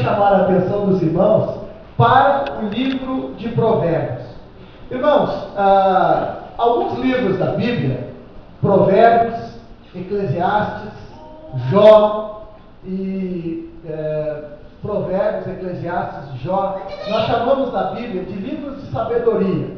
chamar a atenção dos irmãos para o livro de Provérbios. Irmãos, alguns livros da Bíblia, Provérbios, Eclesiastes, Jó e Provérbios, Eclesiastes, Jó, nós chamamos na Bíblia de livros de sabedoria.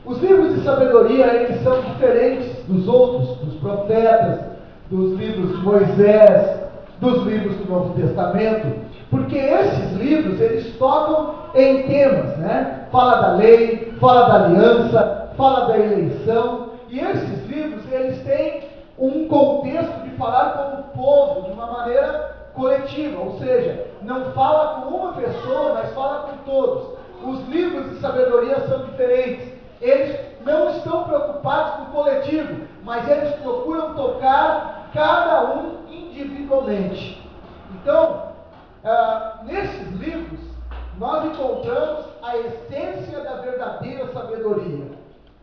Os livros de sabedoria, eles são diferentes dos outros, dos profetas, dos livros de Moisés, dos livros do Novo Testamento, porque esses livros, eles tocam em temas, né? Fala da lei, fala da aliança, fala da eleição, e esses livros, eles têm um contexto de falar com o povo de uma maneira coletiva, ou seja, não fala com uma pessoa, mas fala com todos. Os livros de sabedoria são diferentes. Eles não estão preocupados com o coletivo, mas eles procuram tocar cada um individualmente. Então, nesses livros, nós encontramos a essência da verdadeira sabedoria.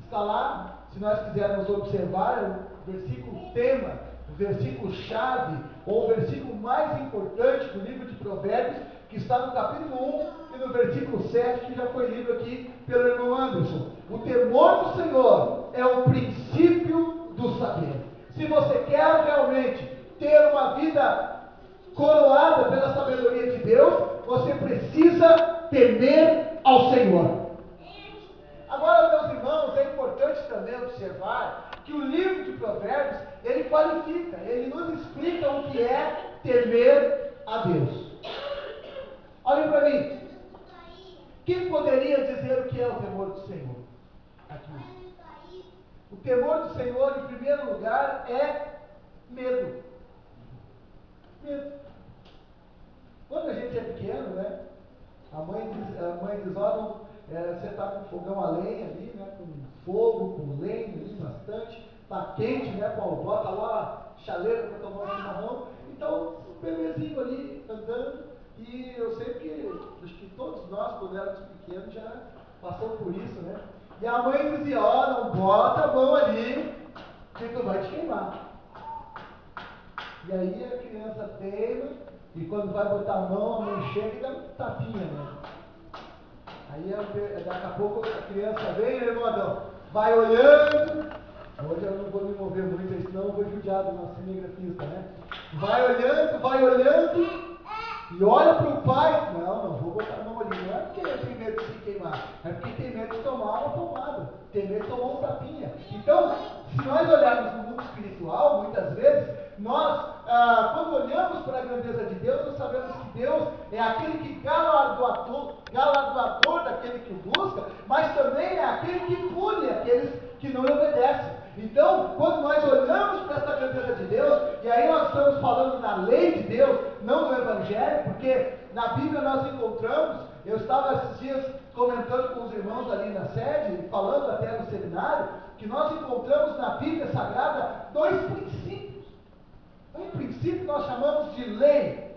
Está lá, se nós quisermos observar, o versículo tema, o versículo chave, ou o versículo mais importante do livro de Provérbios, que está no capítulo 1 e no versículo 7, que já foi lido aqui pelo irmão Anderson. O temor do Senhor é o princípio do saber. Se você quer realmente ter uma vida coroada pela sabedoria de Deus, você precisa temer ao Senhor. Agora, meus irmãos, é importante também observar que o livro de Provérbios, ele qualifica, ele nos explica o que é temer a Deus. Olhem para mim. Quem poderia dizer o que é o temor do Senhor? Aqui. O temor do Senhor, em primeiro lugar, é medo. Medo. Quando a gente é pequeno, né? A mãe diz, olha, você está com fogão a lenha ali, né? Com fogo, com lenha ali, bastante. Está quente, né, Paulo? Bota lá a chaleira para tomar um chimarrão. Então, o bebezinho ali, andando. E eu sei que, acho que todos nós, quando éramos pequenos, já passamos por isso, né? E a mãe dizia, ó, não bota a mão ali, que tu vai te queimar. E aí a criança teima, e quando vai botar a mãe chega e dá um tapinha, né? Aí daqui a pouco a criança vem, né, irmão? Vai olhando. Hoje eu não vou me mover muito, senão eu vou judiar do nosso cinegrafista, né? Vai olhando. E olha para o pai, não vou botar a mão ali, não é porque tem medo de se queimar, é porque tem medo de tomar uma pomada, tem medo de tomar um tapinha. Então, se nós olharmos no mundo espiritual, muitas vezes, nós, quando olhamos para a grandeza de Deus, nós sabemos que Deus é aquele que galardoador daquele que o busca, mas também é aquele que pune aqueles que não lhe obedecem. Então, quando nós olhamos para essa grandeza de Deus, e aí nós estamos falando da lei de Deus, não do Evangelho, porque na Bíblia nós encontramos, eu estava esses dias comentando com os irmãos ali na sede, falando até no seminário, que nós encontramos na Bíblia Sagrada dois princípios. Um princípio nós chamamos de lei.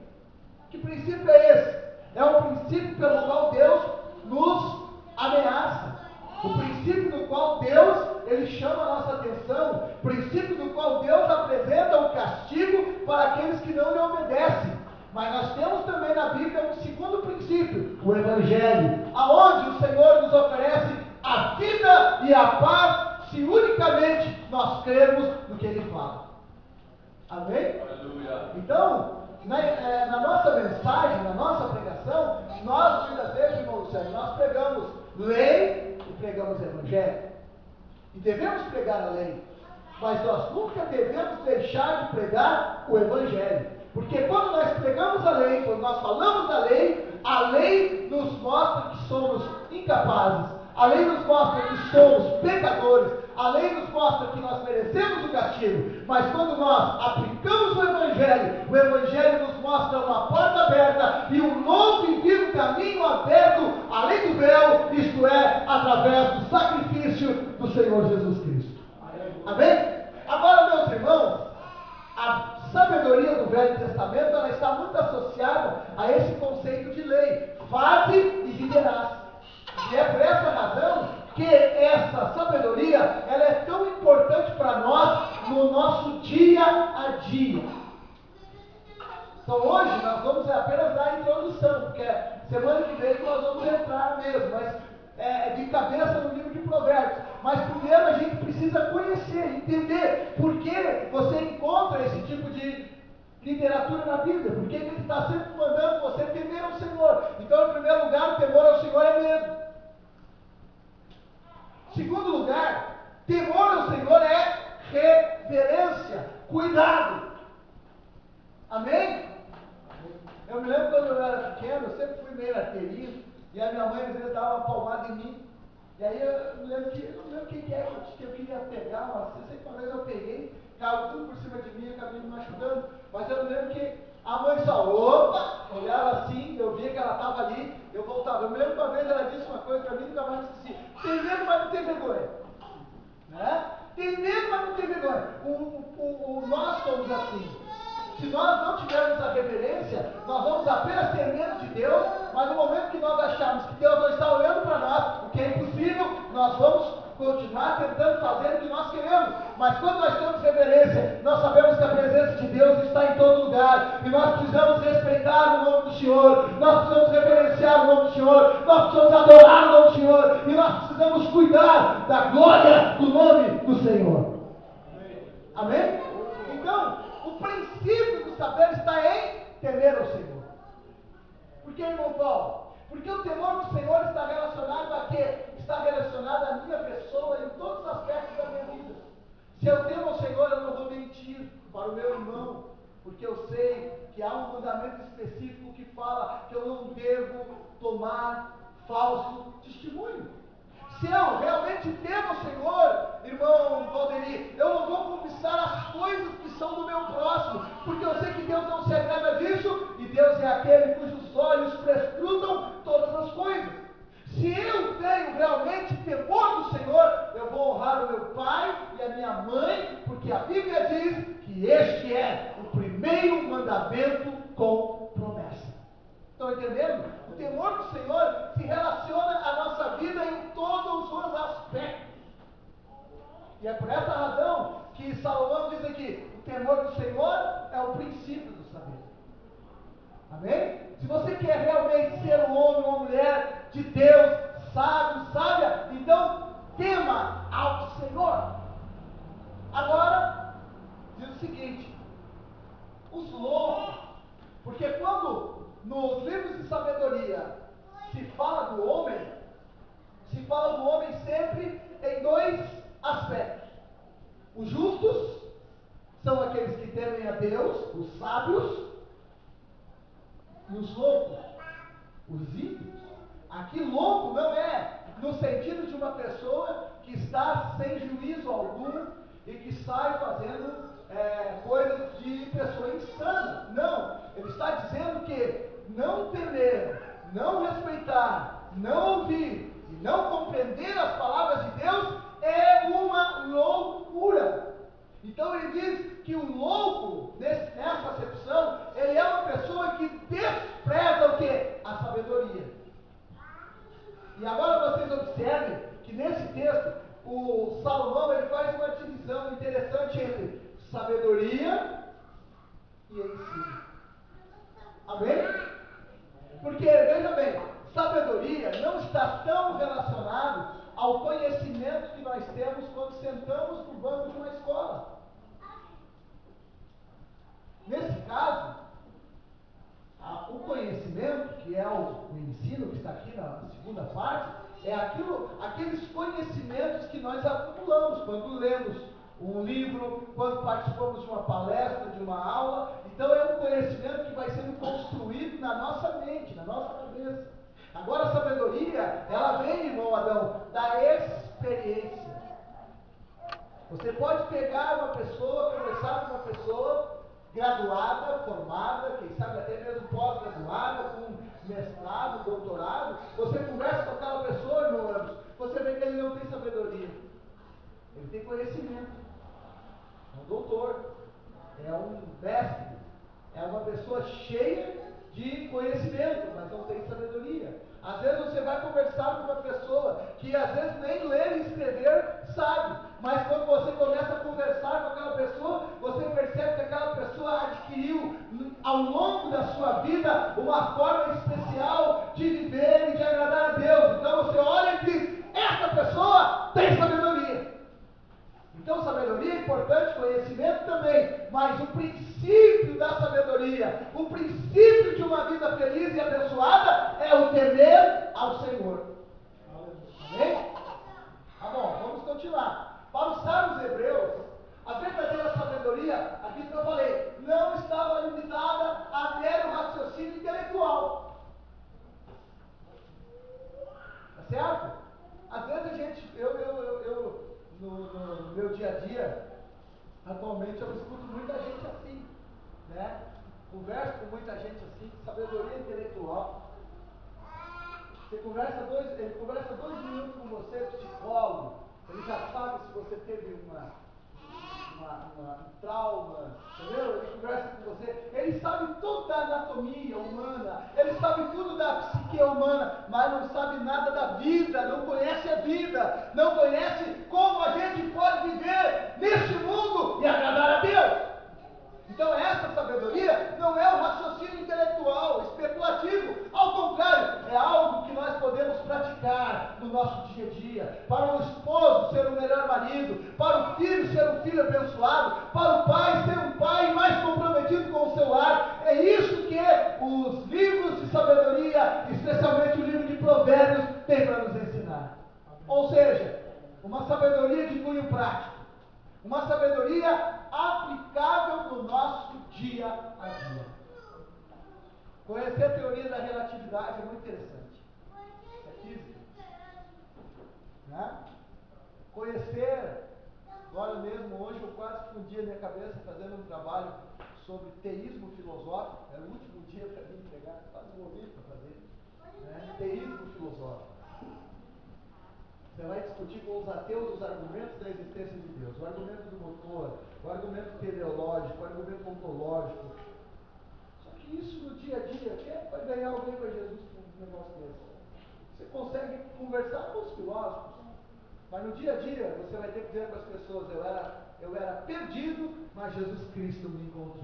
Que princípio é esse? É o princípio pelo qual Deus nos ameaça. O princípio no qual Deus, ele chama a nossa atenção, o princípio no qual Deus apresenta o castigo para aqueles que não lhe obedecem. Mas nós temos também na Bíblia um segundo princípio, o Evangelho, aonde o Senhor nos oferece a vida e a paz, se unicamente nós crermos no que Ele fala. Amém? Aleluia. Então, na nossa mensagem, na nossa pregação, nós muitas vezes, irmão Luciano, nós pregamos lei e pregamos Evangelho. E devemos pregar a lei, mas nós nunca devemos deixar de pregar o Evangelho. Porque quando nós pregamos a lei, quando nós falamos da lei, a lei nos mostra que somos incapazes, a lei nos mostra que somos pecadores, a lei nos mostra que nós merecemos o castigo. Mas quando nós aplicamos o Evangelho nos mostra uma porta aberta e um novo e vivo caminho aberto, além do véu, isto é, através do sacrifício do Senhor Jesus Cristo. Amém? Agora, meus irmãos, a sabedoria do Velho Testamento, ela está muito associada a esse conceito de lei. Faze e viverás. E é por essa razão que essa sabedoria, ela é tão importante para nós no nosso dia a dia. Então hoje nós vamos apenas dar a introdução. Semana que vem nós vamos entrar mesmo, mas de cabeça no livro de Provérbios. Mas primeiro a gente precisa conhecer, entender por que você encontra esse tipo de literatura na Bíblia, porque ele está sempre mandando você temer ao Senhor. Então, em primeiro lugar, o temor ao Senhor é medo. Segundo lugar, temor ao Senhor é reverência, cuidado. Amém? Eu me lembro quando eu era pequeno, eu sempre fui meio arteirinho, e a minha mãe às vezes dava uma palmada em mim. E aí eu não lembro quem que é que eu queria pegar, mas eu sei que uma vez eu peguei, caiu tudo por cima de mim e acabei me machucando. Mas eu me lembro que a mãe só, opa, olhava assim, eu via que ela estava ali, eu voltava. Eu me lembro que uma vez ela disse uma coisa para mim, nunca mais esqueci: tem medo, mas não tem vergonha. Né? Tem medo, mas não tem vergonha. Nós somos assim. Se nós não tivermos a reverência, nós vamos apenas ter medo de Deus, mas no momento que nós acharmos que Deus não está olhando para nós, o que é impossível, nós vamos continuar tentando fazer o que nós queremos. Mas quando nós temos reverência, nós sabemos que a presença de Deus está em todo lugar, e nós precisamos respeitar o nome do Senhor, nós precisamos reverenciar o nome do Senhor, nós precisamos adorar o nome do Senhor, e nós precisamos cuidar da glória do nome do Senhor. Amém? Então, o princípio do saber está em temer ao Senhor. Por que, irmão Paulo? Porque o temor do Senhor está relacionado a quê? Está relacionado à minha pessoa em todos os aspectos da minha vida. Se eu temo ao Senhor, eu não vou mentir para o meu irmão, porque eu sei que há um mandamento específico que fala que eu não devo tomar falso testemunho. Se eu realmente temo o Senhor, irmão Valderi, eu não vou cobiçar as coisas que são do meu próximo, porque eu sei que Deus não se agrada disso, e Deus é aquele cujos olhos prescrutam todas as coisas. Se eu tenho realmente temor do Senhor, eu vou honrar o meu pai e a minha mãe, porque a Bíblia diz que este é o primeiro mandamento com promessa. Estão entendendo? O temor do Senhor se relaciona à nossa vida em todos os aspectos. E é por essa razão que Salomão diz aqui: o temor do Senhor é o princípio do saber. Amém? Se você quer realmente ser um homem ou uma mulher de Deus, sábio, sábia, então tema ao Senhor. Agora, diz o seguinte: os loucos, porque quando nos livros de sabedoria se fala do homem sempre em dois aspectos. Os justos são aqueles que temem a Deus, os sábios, e os loucos, os ímpios. Aqui louco não é no sentido de uma pessoa que está sem juízo algum e que sai fazendo coisas de pessoa insana. Não, ele está dizendo que não temer, não respeitar, não ouvir e não compreender as palavras de Deus é uma loucura. Então ele diz que o louco, nessa acepção, ele é uma pessoa que despreza o quê? A sabedoria. E agora vocês observem que nesse texto, o Salomão ele faz uma divisão interessante entre sabedoria e ensino. Amém? Porque, veja bem, sabedoria não está tão relacionado ao conhecimento que nós temos quando sentamos no banco de uma escola. Nesse caso, o conhecimento, que é o ensino que está aqui na segunda parte, é aqueles conhecimentos que nós acumulamos quando lemos um livro, quando participamos de uma palestra, de uma aula. Então é um conhecimento que vai sendo construído na nossa mente, na nossa cabeça. Agora a sabedoria, ela vem, irmão Adão, da experiência. Você pode pegar uma pessoa, conversar com uma pessoa graduada, formada, quem sabe até mesmo pós-graduada, com mestrado, doutorado. Você conversa com aquela pessoa, irmão Anderson, você vê que ele não tem sabedoria. Ele tem conhecimento. É um doutor, é um mestre, é uma pessoa cheia de conhecimento, mas não tem sabedoria. Às vezes você vai conversar com uma pessoa que às vezes nem ler e escrever sabe, mas quando você começa a conversar com aquela pessoa, você percebe que aquela pessoa adquiriu ao longo da sua vida uma forma especial de feliz e abençoada é o temer ao Senhor. Amém? Tá bom, vamos continuar. Para os sábios hebreus, a verdadeira sabedoria, aquilo que eu falei, não estava limitada a mero raciocínio intelectual. Tá certo? Às vezes a gente, no meu dia a dia, atualmente eu escuto muita gente assim, né? Converso com muita gente assim, sabedoria intelectual. Ele conversa 2 minutos com você, psicólogo, ele já sabe se você teve um trauma, entendeu? Ele conversa com você, ele sabe tudo da anatomia humana, ele sabe tudo da psique humana, mas não sabe nada da vida, não conhece a vida, não conhece como a gente pode viver neste mundo e agradar a Deus. Então essa sabedoria não é um raciocínio intelectual, especulativo, ao contrário, é algo que nós podemos praticar no nosso dia a dia, para o esposo ser o melhor marido, para o filho ser um filho abençoado, para o pai ser um pai mais comprometido com o seu lar. É isso que os livros de sabedoria, especialmente o livro de Provérbios, tem para nos ensinar. Ou seja, uma sabedoria de cunho prático. Uma sabedoria aplicável no nosso dia a dia. Conhecer a teoria da relatividade é muito interessante. É física. Né? Conhecer, agora mesmo, hoje eu quase fundi a minha cabeça fazendo um trabalho sobre teísmo filosófico. Era o último dia para mim entregar, quase morri para fazer. Né? Teísmo filosófico. Você vai discutir com os ateus os argumentos da existência de Deus, o argumento do motor, o argumento teleológico, o argumento ontológico. Só que isso no dia a dia, quem vai ganhar alguém para Jesus com um negócio desse? Você consegue conversar com os filósofos, mas no dia a dia você vai ter que dizer para as pessoas, eu era perdido, mas Jesus Cristo me encontrou.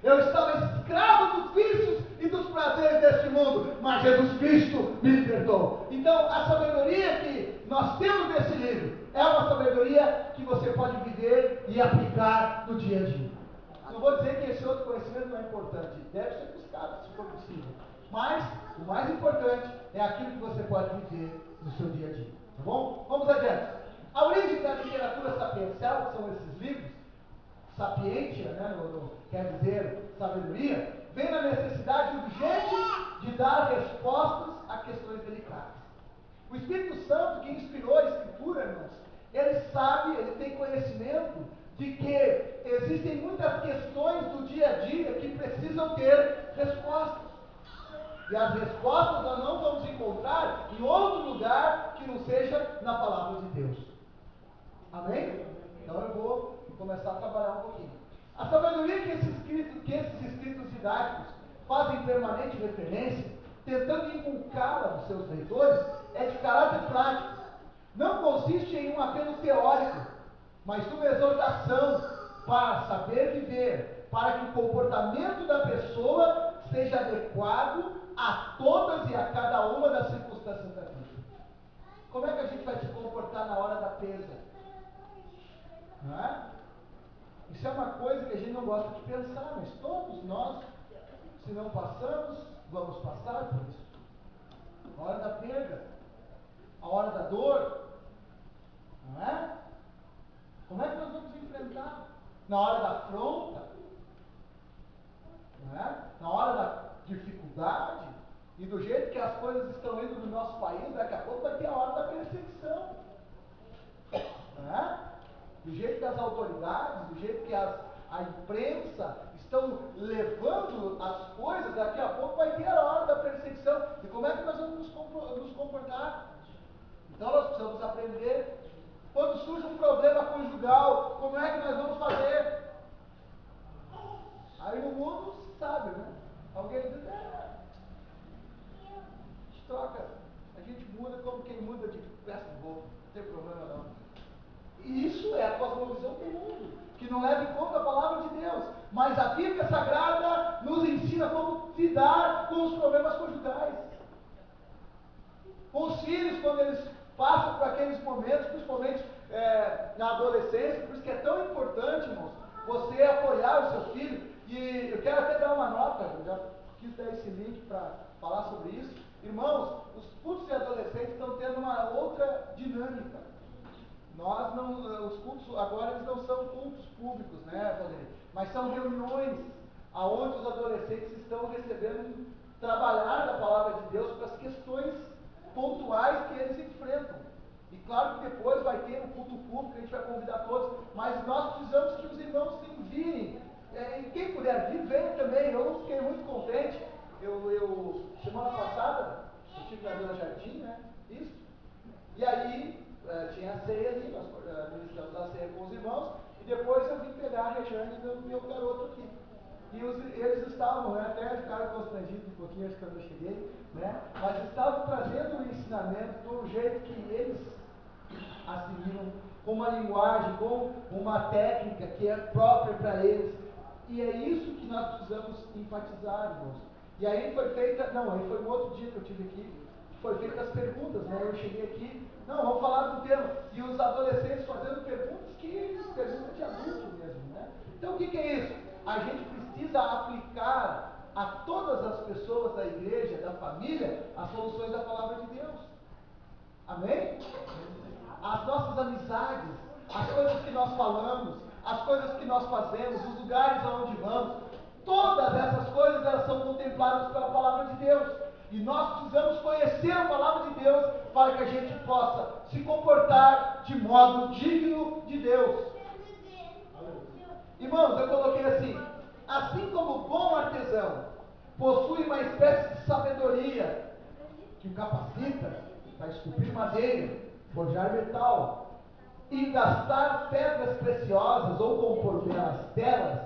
Eu estava escravo dos vícios e dos prazeres deste mundo, mas Jesus Cristo me libertou. Então, a sabedoria que nós temos nesse livro é uma sabedoria que você pode viver e aplicar no dia a dia. Não vou dizer que esse outro conhecimento não é importante, deve ser buscado se for possível. Mas o mais importante é aquilo que você pode viver no seu dia a dia. Tá bom? Vamos adiante. A origem da literatura sapiencial, que são esses livros, sapientia, né, quer dizer sabedoria, vem na necessidade urgente de dar respostas a questões delicadas. O Espírito Santo, que inspirou a Escritura, irmãos, ele sabe, ele tem conhecimento de que existem muitas questões do dia a dia que precisam ter respostas. E as respostas nós não vamos encontrar em outro lugar que não seja na palavra de Deus. Amém? Então eu vou começar a trabalhar um pouquinho. A sabedoria que esses escritos didáticos fazem permanente referência, tentando inculcá-la nos seus leitores, é de caráter prático. Não consiste em um apelo teórico, mas numa exortação para saber viver, para que o comportamento da pessoa seja adequado a todas e a cada uma das circunstâncias da vida. Como é que a gente vai se comportar na hora da perda? Não é? Isso é uma coisa que a gente não gosta de pensar, mas todos nós, se não passamos, vamos passar por isso. A hora da perda, a hora da dor, não é? Como é que nós vamos enfrentar? Na hora da afronta, não é? Na hora da dificuldade, e do jeito que as coisas estão indo no nosso país, daqui a pouco vai ter a hora da perseguição, não é? Do jeito que as autoridades, do jeito que a imprensa estão levando as coisas, daqui a pouco vai ter a hora da perseguição. E como é que nós vamos nos comportar? Então nós precisamos aprender. Quando surge um problema conjugal, como é que nós vamos fazer? Aí o mundo sabe, né? Alguém diz, a gente troca, a gente muda como quem muda de peça de roupa, não tem problema não. E isso é a cosmovisão do mundo, que não leva em conta a palavra de Deus. Mas a Bíblia Sagrada nos ensina como lidar com os problemas conjugais. Com os filhos, quando eles passam por aqueles momentos, principalmente na adolescência, por isso que é tão importante, irmãos, você apoiar o seu filho. E eu quero até dar uma nota, eu já quis dar esse link para falar sobre isso. Irmãos, os cultos de adolescentes estão tendo uma outra dinâmica. Nós não, os cultos agora eles não são cultos públicos, né, Valdemir? Mas são reuniões aonde os adolescentes estão recebendo trabalhar da palavra de Deus para as questões pontuais que eles enfrentam. E claro que depois vai ter um culto público, a gente vai convidar todos, mas nós precisamos que os irmãos se enviem. E quem puder vir, venha também. Eu fiquei muito contente. Semana passada, eu estive na Vila Jardim, né? Isso. E aí, tinha a ceia ali, nós ministramos a ceia com os irmãos, e depois eu vim pegar a Rejane do meu garoto aqui. E eles estavam, né, até ficaram constrangidos um pouquinho quando eu cheguei, né, mas estavam trazendo o ensinamento do jeito que eles assimilam, com uma linguagem, com uma técnica que é própria para eles. E é isso que nós precisamos enfatizar, irmãos. E aí foi feita, aí foi um outro dia que eu tive aqui, foi feita as perguntas, né? Eu cheguei aqui, vamos falar do tema. E os adolescentes fazendo perguntas de adulto mesmo, né? Então o que é isso? A gente precisa aplicar a todas as pessoas da igreja, da família, as soluções da palavra de Deus. Amém? As nossas amizades, as coisas que nós falamos, as coisas que nós fazemos, os lugares aonde vamos, todas essas coisas elas são contempladas pela palavra de Deus. E nós precisamos conhecer a palavra de Deus para que a gente possa se comportar de modo digno de Deus. Irmãos, eu coloquei assim como o bom artesão possui uma espécie de sabedoria que o capacita para esculpir madeira, forjar metal, engastar pedras preciosas ou compor belas telas,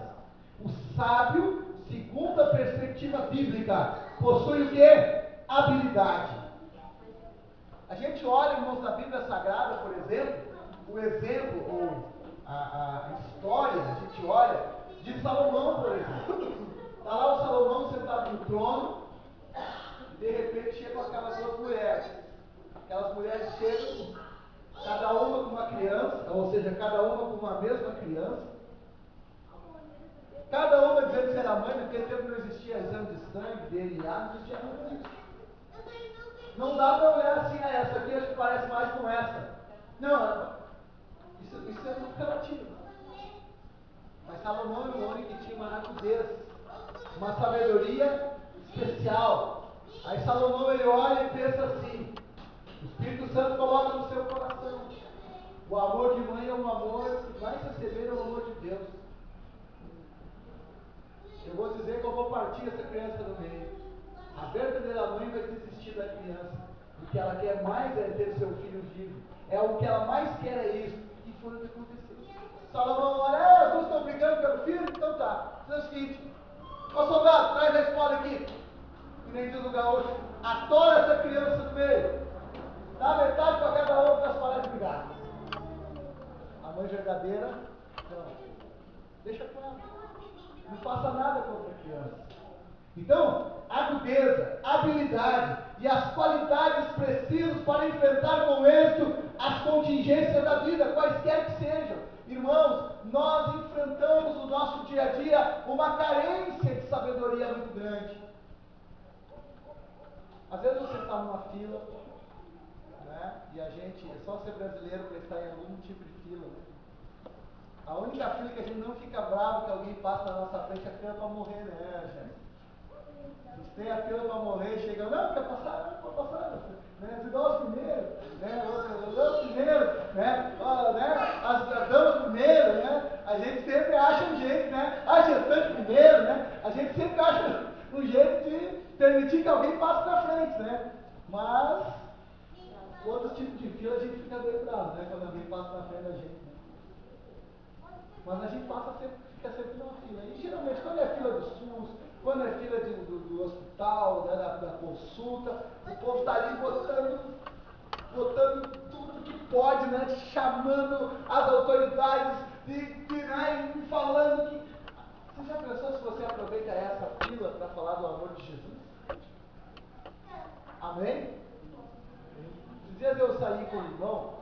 o sábio, segundo a perspectiva bíblica, possui o quê? Habilidade. A gente olha, irmãos, na Bíblia Sagrada, por exemplo, o exemplo, ou a história, a gente olha, de Salomão, por exemplo. Está lá o Salomão sentado no trono, e de repente chegam aquelas duas mulheres. Aquelas mulheres chegam, cada uma com uma criança, ou seja, cada uma com uma mesma criança, cada uma dizendo que era mãe, naquele tempo não existia exame de sangue, DNA, não existia nada disso. Não dá para olhar assim, essa aqui acho que parece mais com essa. Não, isso é muito relativo. Mas Salomão é um homem que tinha uma rapidez, uma sabedoria especial. Aí Salomão ele olha e pensa assim, o Espírito Santo coloca no seu coração. O amor de mãe é um amor que vai se assemelhar ao amor de Deus. Eu vou dizer que eu vou partir essa criança no meio. A verdadeira mãe vai desistir da criança. O que ela quer mais é ter seu filho vivo. O que ela mais quer é isso. E foi o que aconteceu. Salomão olha, as duas estão brigando pelo filho? Então tá. Então é o seguinte, ô soldado, traz a espada aqui. E nem diz o gaúcho, atora essa criança no meio. Dá metade para cada um para as parar de brigar. A mãe verdadeira, não. Deixa claro. Não faça nada contra a criança. Então, agudeza, habilidade e as qualidades precisas para enfrentar com êxito as contingências da vida, quaisquer que sejam. Irmãos, nós enfrentamos no nosso dia a dia uma carência de sabedoria muito grande. Às vezes você está numa fila, né? E a gente, é só ser brasileiro para estar em algum tipo de fila, né? A única fila que a gente não fica bravo que alguém passa na nossa frente é a fila para morrer, né, gente? Vocês têm a fila para morrer, chegam, não, quer passar, não, pode passar, né? Se dá os primeiros, né? Os primeiros, né? As damas primeiro, né? A gente sempre acha um jeito, né? A gestante primeiro, né? A gente sempre acha um jeito de permitir que alguém passe na frente, né? Mas outros tipos de fila a gente fica bem bravo, né? Quando alguém passa na frente da gente, né? Mas a gente fica sempre numa fila. E geralmente quando é fila do SUS, quando é fila do hospital, né, da consulta, o povo está ali botando tudo que pode, né, chamando as autoridades e falando que... Você já pensou se você aproveita essa fila para falar do amor de Jesus? Amém? Esses dias eu saí com o irmão,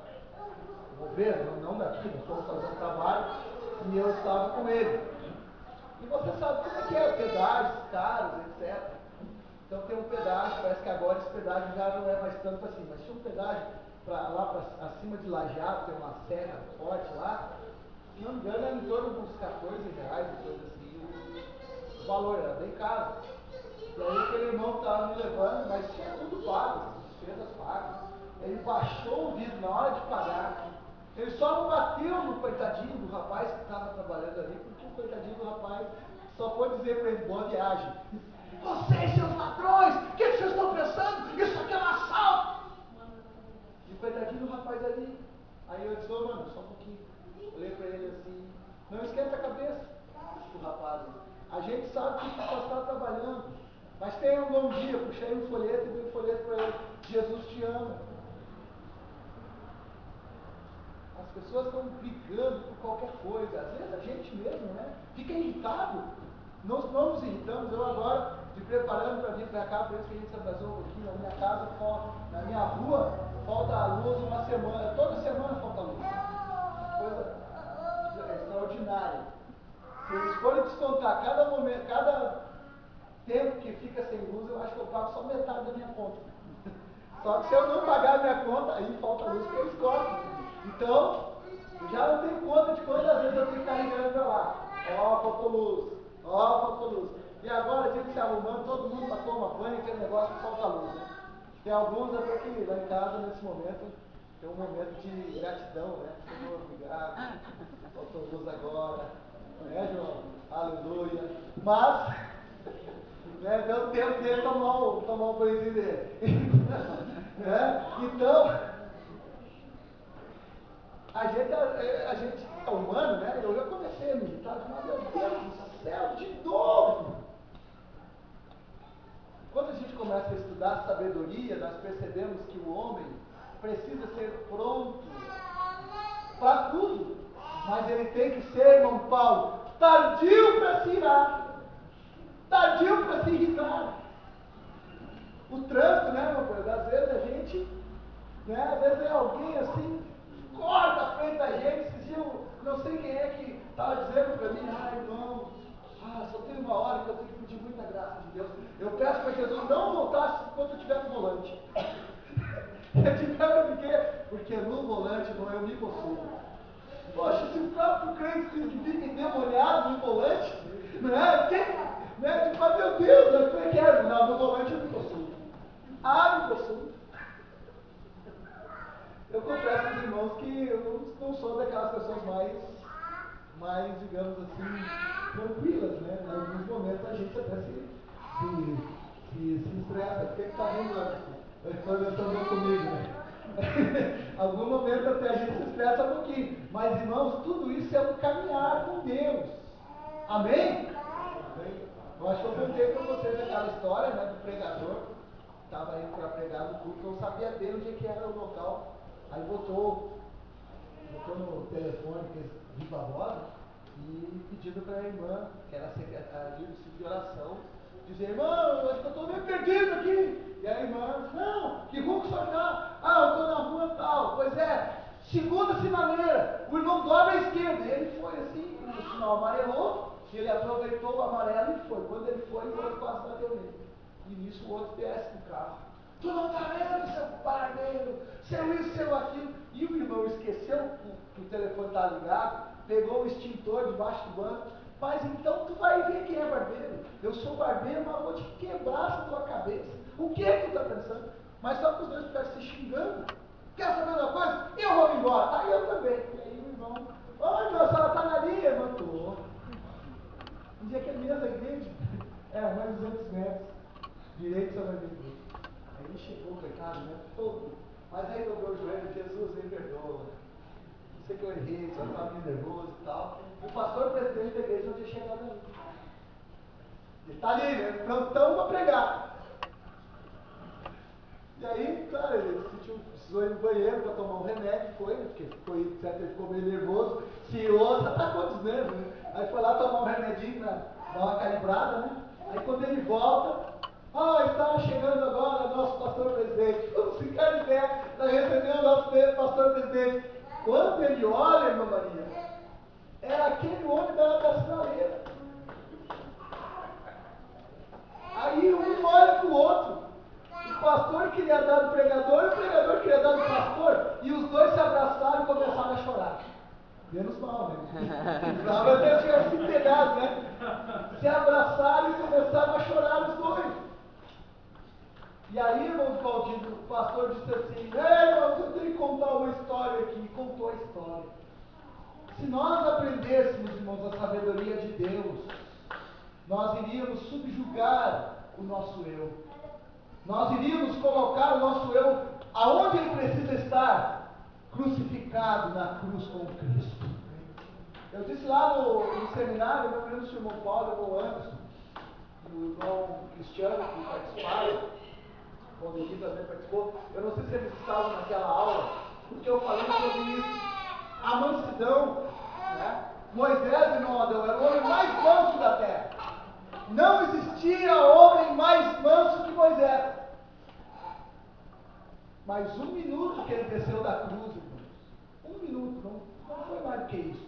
vou ver, não daqui, nós fomos fazer um trabalho, e eu estava com ele. E você sabe como é que é, pedágios, caros, etc. Então tem um pedágio, parece que agora esse pedágio já não é mais tanto assim, mas tinha um pedágio lá para acima de Lajeado, tem uma serra forte lá, se não me engano era em torno de uns R$14, coisa assim, o valor era bem caro. E aí aquele irmão que estava me levando, mas tinha tudo pago, as despesas pagas. Ele baixou o vidro na hora de pagar. Ele só não bateu no coitadinho do rapaz que estava trabalhando ali, porque o coitadinho do rapaz só foi dizer para ele, boa viagem. Vocês, seus ladrões, o que vocês estão pensando? Isso aqui é um assalto! E o coitadinho do rapaz ali. Aí eu disse, mano, só um pouquinho. Olhei para ele assim, não esquenta a cabeça, disse pro rapaz. A gente sabe que você está trabalhando, mas tenha um bom dia. Puxei um folheto e dei um folheto para ele. Jesus te ama. As pessoas estão brigando por qualquer coisa. Às vezes a gente mesmo, né? Fica irritado. Nós não nos irritamos. Eu agora, me preparando para vir para cá, por isso que a gente se atrasou um pouquinho. Na minha casa, na minha rua, falta a luz uma semana. Toda semana falta luz. Coisa extraordinária. Se eles forem descontar cada momento, cada tempo que fica sem luz, eu acho que eu pago só metade da minha conta. Só que se eu não pagar a minha conta, aí falta luz que eles cortam. Então, eu já não tenho conta de quantas vezes eu tenho que estar ligando para lá. Faltou luz. Faltou luz. E agora a gente se arrumando, todo mundo para tomar banho, aquele negócio que falta luz, né? Tem alguns até que lá em casa, nesse momento, tem um momento de gratidão, né? Senhor, obrigado. Faltou luz agora. Né, João? Aleluia. Mas, né, deu tempo dele tomar um banhozinho dele. Né? Então, a gente é humano, né? Eu já comecei a me irritar, mas meu Deus do céu, de novo! Quando a gente começa a estudar sabedoria, nós percebemos que o homem precisa ser pronto para tudo, mas ele tem que ser, irmão Paulo, tardio para se irar, tardio para se irritar. O trânsito, né, meu pai? Às vezes a gente, né, às vezes é alguém assim, corta à frente da gente, esses dias eu não sei quem é que estava dizendo para mim, irmão, só tem uma hora que eu tenho que pedir muita graça de Deus. Eu peço para Jesus não voltasse enquanto eu estiver no volante. Eu fiquei, porque no volante não eu me possuo. Poxa, se o próprio crente fica endemoniado no volante, né? Né? Tipo, meu Deus, eu quero. Não, no volante eu me possuo. Me possuo. Eu confesso aos irmãos que eu não sou daquelas pessoas mais, digamos assim, tranquilas, né? Em alguns momentos a gente até se estressa. Por que está rindo? Estão comigo, né? Algum momento até a gente se estressa um pouquinho. Mas, irmãos, tudo isso é um caminhar com Deus. Amém? Eu acho que eu contei para vocês aquela história, né, do pregador. Estava indo para pregar no culto, não sabia bem onde é que era o local. Aí botou no telefone de viva voz e pedindo para a irmã, que era a secretária de oração, dizer, irmão, eu acho que eu estou meio perdido aqui. E a irmã disse, não, que rua que o senhor está? Eu estou na rua tal. Pois é, segunda sinaleira, o irmão dobra à esquerda. E ele foi assim, o sinal amarelou, e ele aproveitou o amarelo e foi. Quando ele foi, o outro quase bateu nele. E nisso o outro desce do carro. Tu não está vendo, seu barbeiro, seu isso, seu aquilo. E o irmão esqueceu que o telefone estava ligado, pegou o extintor debaixo do banco. Mas então tu vai ver quem é barbeiro. Eu sou barbeiro, mas vou te quebrar essa tua cabeça. O que é que tu está pensando? Mas só que os dois ficaram se xingando. Quer saber uma coisa? Eu vou embora. Aí eu também. E aí o irmão, oi, meu, a senhora está na linha? Eu estou. Um dia que é mesmo a igreja, mais 200 metros. Direito sobre a igreja. Aí ele chegou, coitado, né? Todo. Mas aí dobrou o joelho, Jesus me perdoa. Não sei que eu errei, só estava meio nervoso e tal. O pastor presidente da igreja não tinha chegado ali. Ele está ali, né? Prontão para pregar. E aí, claro, ele precisou ir no banheiro para tomar um remédio, foi, né? Porque ele ficou meio nervoso. Se ouça, tá acontecendo, né? Aí foi lá tomar um remedinho para dar uma calibrada, né? Aí quando ele volta, está chegando agora nosso pastor presidente. Vamos ficar de pé para receber o nosso pastor presidente. Quando ele olha, irmã Maria, era aquele homem da sinaleira. Aí um olha para do outro. O pastor queria dar do pregador, e o pregador queria dar do pastor, e os dois se abraçaram e começaram a chorar. Menos mal, né? Precisava até tivesse se pegado, né? Se abraçaram e começaram a chorar os dois. E aí, irmão Claudinho, o pastor disse assim: irmãos, eu tenho que contar uma história aqui. E contou a história. Se nós aprendêssemos, irmãos, a sabedoria de Deus, nós iríamos subjugar o nosso eu. Nós iríamos colocar o nosso eu aonde ele precisa estar, crucificado na cruz com Cristo. Eu disse lá no seminário, eu me lembro se o irmão Paulo, o irmão Anderson, o irmão Cristiano que participaram, o irmão David também participou, eu não sei se eles estavam naquela aula, porque eu falei sobre isso. A mansidão, né? Moisés, irmão Adão, era o homem mais manso da terra. Não existia homem mais manso que Moisés. Mas 1 minuto que ele desceu da cruz, irmãos, 1 minuto, não foi mais do que isso.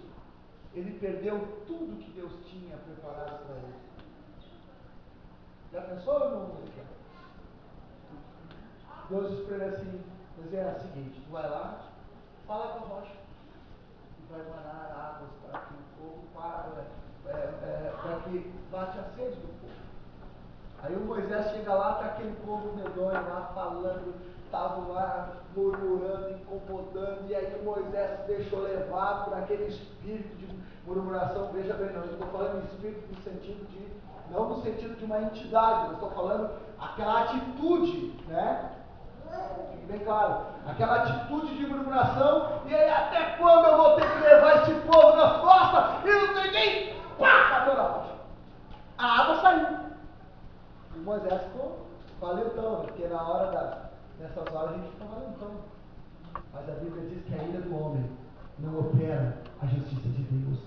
Ele perdeu tudo que Deus tinha preparado para ele. Já pensou, irmão? Deus disse para ele assim: Moisés, é o seguinte, tu vai lá, fala com a rocha, e vai manar águas para que o fogo para que bate a sede do povo. Aí o Moisés chega lá, está aquele povo medonho lá falando, estavam lá murmurando, incomodando, e aí o Moisés se deixou levar por aquele espírito de murmuração. Veja bem, não estou falando espírito no sentido de, não no sentido de uma entidade, eu estou falando aquela atitude, né? Fique bem claro, aquela atitude de murmuração, e aí até quando eu vou ter que levar esse povo nas costas, e não tem nem, pá, bateu na rocha. A água saiu. O Moisés ficou valentão, porque na hora nessas horas a gente fica valentão. Mas a Bíblia diz que a ira do homem não opera a justiça de Deus.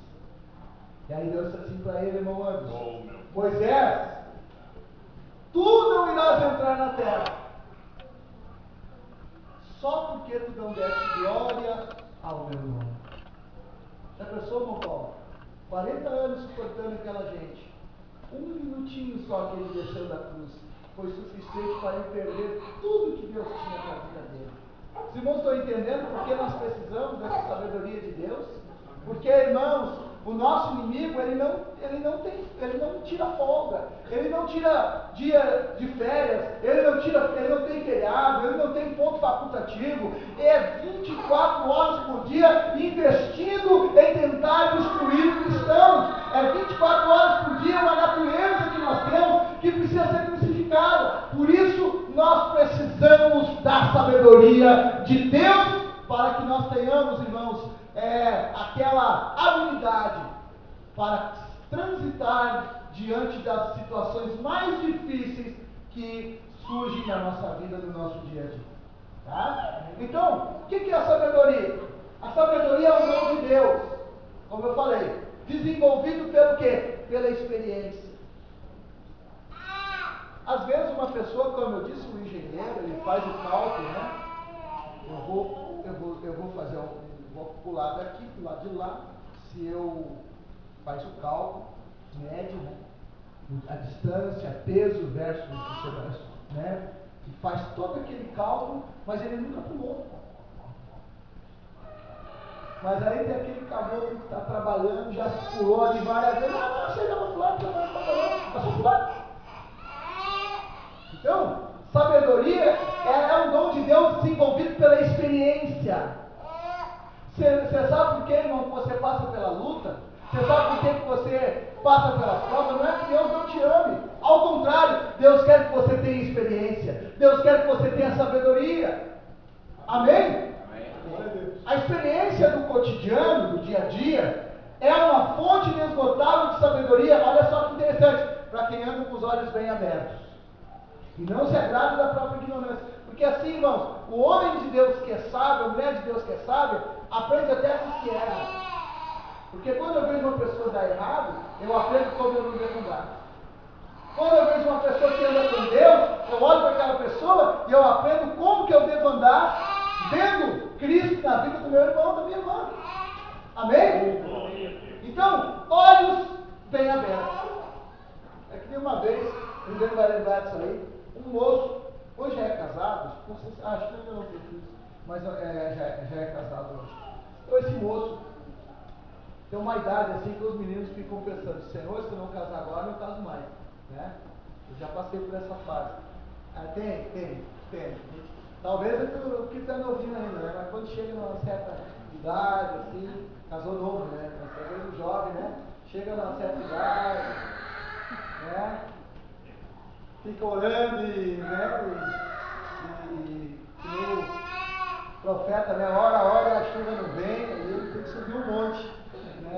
E aí Deus disse assim para ele, irmão Anderson: Moisés, tu não irás entrar na terra, só porque tu não deste glória ao meu nome. Já pensou, irmão Paulo? 40 anos suportando aquela gente. 1 minutinho só que ele desceu da cruz foi suficiente para ele perder tudo que Deus tinha para a vida dele. Os irmãos estão entendendo por que nós precisamos dessa sabedoria de Deus? Porque, irmãos, o nosso inimigo, ele não tira folga, ele não tira dia de férias, ele não tem feriado, ele não tem ponto facultativo, é 24 horas por dia investindo em tentar destruir cristãos, é 24 horas por dia uma natureza que nós temos que precisa ser crucificada. Por isso nós precisamos da sabedoria de Deus para que nós tenhamos, irmãos, aquela habilidade para transitar diante das situações mais difíceis que surgem na nossa vida, no nosso dia a dia. Tá? Então, o que é a sabedoria? A sabedoria é um dom de Deus, como eu falei, desenvolvido pelo quê? Pela experiência. Às vezes uma pessoa, como eu disse, um engenheiro, ele faz o cálculo, né? Eu vou fazer vou pular daqui, pular de lá, se eu faz o cálculo, médio, né? A distância, peso versus né? E faz todo aquele cálculo, mas ele nunca pulou. Mas aí tem aquele caboclo que está trabalhando, já pulou ali várias vezes, não sei, eu vou pular, eu só pular. Então, sabedoria é um dom de Deus desenvolvido pela experiência. Você sabe por que, irmão, que você passa pela luta? Você sabe por que você passa pelas provas? Não é que Deus não te ame. Ao contrário, Deus quer que você tenha experiência. Deus quer que você tenha sabedoria. Amém? Amém. A experiência do cotidiano, do dia a dia, é uma fonte inesgotável de sabedoria. Olha só que interessante, para quem anda com os olhos bem abertos e não se agrada da própria ignorância. Porque assim, irmãos, o homem de Deus que é sábio, a mulher de Deus que é sábia, aprende até com os que erram. Porque quando eu vejo uma pessoa dar errado, eu aprendo como eu não devo andar. Quando eu vejo uma pessoa que anda com Deus, eu olho para aquela pessoa e eu aprendo como que eu devo andar, vendo Cristo na vida do meu irmão, da minha irmã. Amém? Então, olhos bem abertos. É que nem uma vez, ninguém vai lembrar disso aí, um moço, hoje é casado, não sei se, acho que ainda não tem filhos, mas já é casado hoje. Então esse moço tem uma idade assim que os meninos ficam pensando, Senhor, se eu não casar agora, eu não caso mais, né? Eu já passei por essa fase. Tem. Talvez é porque está novinho ainda, né? Mas quando chega numa certa idade, assim, casou novo, né? Mas talvez o jovem, né? Chega numa certa idade, né? Fica orando que nem o profeta, né? Ora, e a chuva não vem, aí ele tem que subir um monte, né?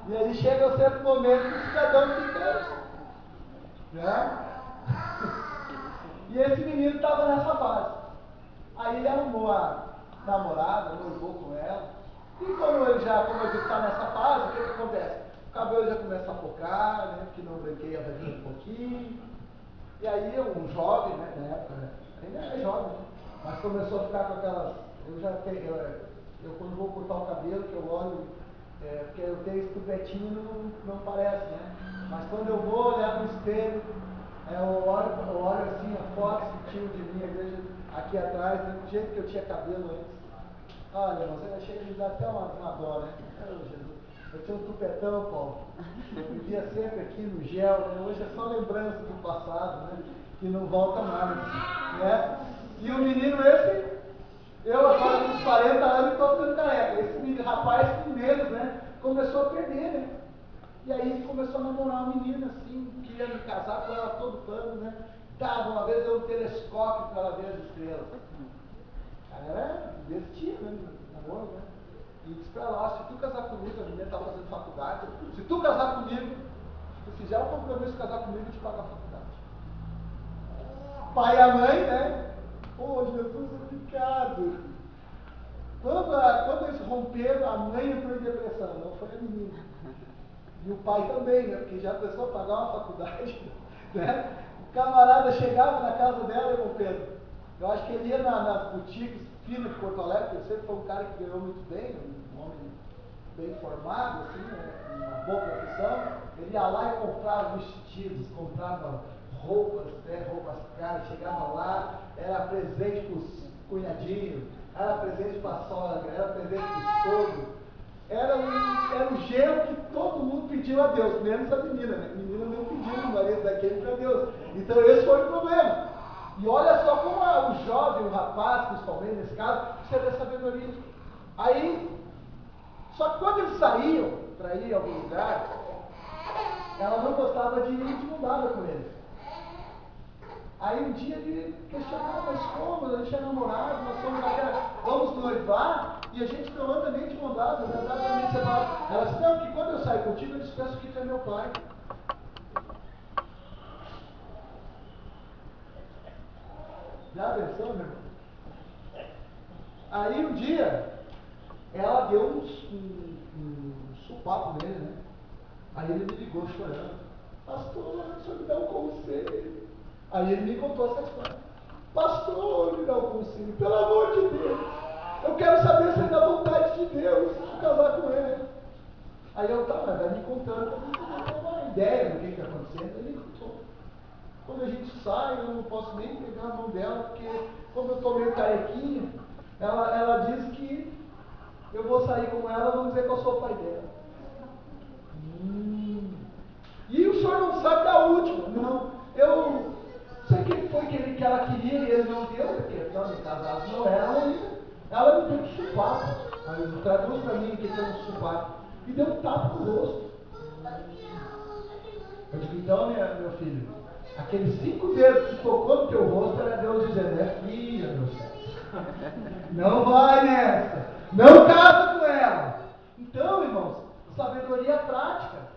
E aí chega um certo momento que o cidadão fica, né? E esse menino estava nessa fase. Aí ele arrumou a namorada, noivou com ela. E como ele está nessa fase, o que acontece? O cabelo já começa a focar, né? Porque não branqueia a varinha um pouquinho. E aí um jovem, né? Na época, né? Ainda é jovem, né? Mas começou a ficar com aquelas. Eu quando vou cortar o cabelo, que eu olho, porque eu tenho esse tupetinho, não parece, né? Mas quando eu vou olhar no espelho, eu olho assim a foto que tinha de mim, eu vejo aqui atrás, do jeito que eu tinha cabelo antes. Olha, você chega a me dar até uma dó, né? Oh, Jesus. Eu tinha um tupetão, Paulo. Eu vivia sempre aqui no gel, né? Hoje é só lembrança do passado, né? Que não volta mais, né? E o menino esse, eu agora com 40 anos estou ficando careca. Esse menino, rapaz com menos, né? Começou a perder, né? E aí ele começou a namorar uma menina assim, queria me casar com ela todo ano, né? Dava uma vez eu um telescópio para ela ver as estrelas. Cara, era investia, né? Namoro, né? E disse pra lá, se tu casar comigo, a menina tá fazendo faculdade, se tu casar comigo, se tu fizer o compromisso de casar comigo, eu te pago a faculdade. Pai e a mãe, né? Pô, Jesus, obrigado. Quando eles romperam, a mãe entrou em depressão, não foi a menina. E o pai também, né? Porque já pensou pagar uma faculdade, né? O camarada chegava na casa dela, irmão Pedro. Eu acho que ele ia nas boutiques finas de Porto Alegre, ele sempre foi um cara que ganhou muito bem, um homem bem formado, assim, né? Uma boa profissão. Ele ia lá e comprava vestidos, comprava roupas, né? Roupas caras, chegava lá, era presente para os cunhadinhos, era presente para a sogra, era presente para o sogro. Era um gelo que todo mundo pediu a Deus, menos a menina, né? A menina não pediu o marido daquele para Deus. Então esse foi o problema. E olha só como o jovem, o rapaz, principalmente nesse caso, precisa ter sabedoria. Aí, só que quando eles saíam para ir a algum lugar, ela não gostava de ir de mão dada com ele. Aí um dia ele questionava, mas como? A gente é namorado, nós somos vamos noivar e a gente não anda nem de mão dada, não anda nem separado. Ela disse, não, que quando eu saio contigo, eu disse, penso que tu é meu pai. Já pensou, meu irmão? Aí um dia, ela deu um supapo nele, né? Aí ele me ligou chorando. Pastor, o senhor me dá um conselho. Aí ele me contou essa história. Pastor, me dá um conselho, pelo amor de Deus. Eu quero saber se é da vontade de Deus casar com ele. Aí eu estava me contando, eu tenho uma ideia do que está acontecendo. Ele contou. Quando a gente sai, eu não posso nem pegar a mão dela, porque como eu estou meio carequinha, ela diz que eu vou sair com ela, vão dizer que eu sou o pai dela. E o senhor não sabe da última. Não, eu sei que foi que ela queria e ele não deu, porque afinal de casados não era ainda. Ela me deu um supapo. Aí traduz para mim o que é um supapo. E deu um tapa no rosto. Eu digo, então, meu filho, aqueles 5 dedos que tocou no teu rosto era Deus dizendo, é filha, meu céu. Não vai nessa. Não casa com ela. Então, irmãos, sabedoria prática.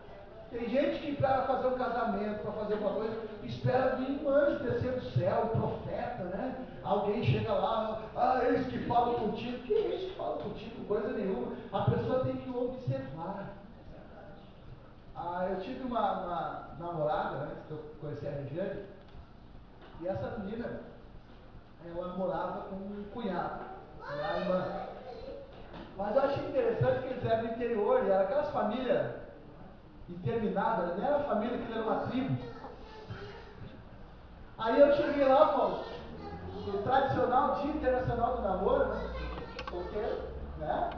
Tem gente que para fazer um casamento, para fazer uma coisa, espera vir um anjo descer do céu, um profeta, né? Alguém chega lá, eles que falam contigo. Que é isso que fala contigo? Coisa nenhuma. A pessoa tem que observar. Eu tive uma namorada, antes que eu conheci a Regiane, e essa menina, ela morava com um cunhado, a irmã. Mas eu achei interessante que eles eram do interior, e eram aquelas famílias interminadas, não era família, que era uma tribo. Aí eu cheguei lá, Paulo, o tradicional Dia Internacional do Namoro, né? Solteiro, né?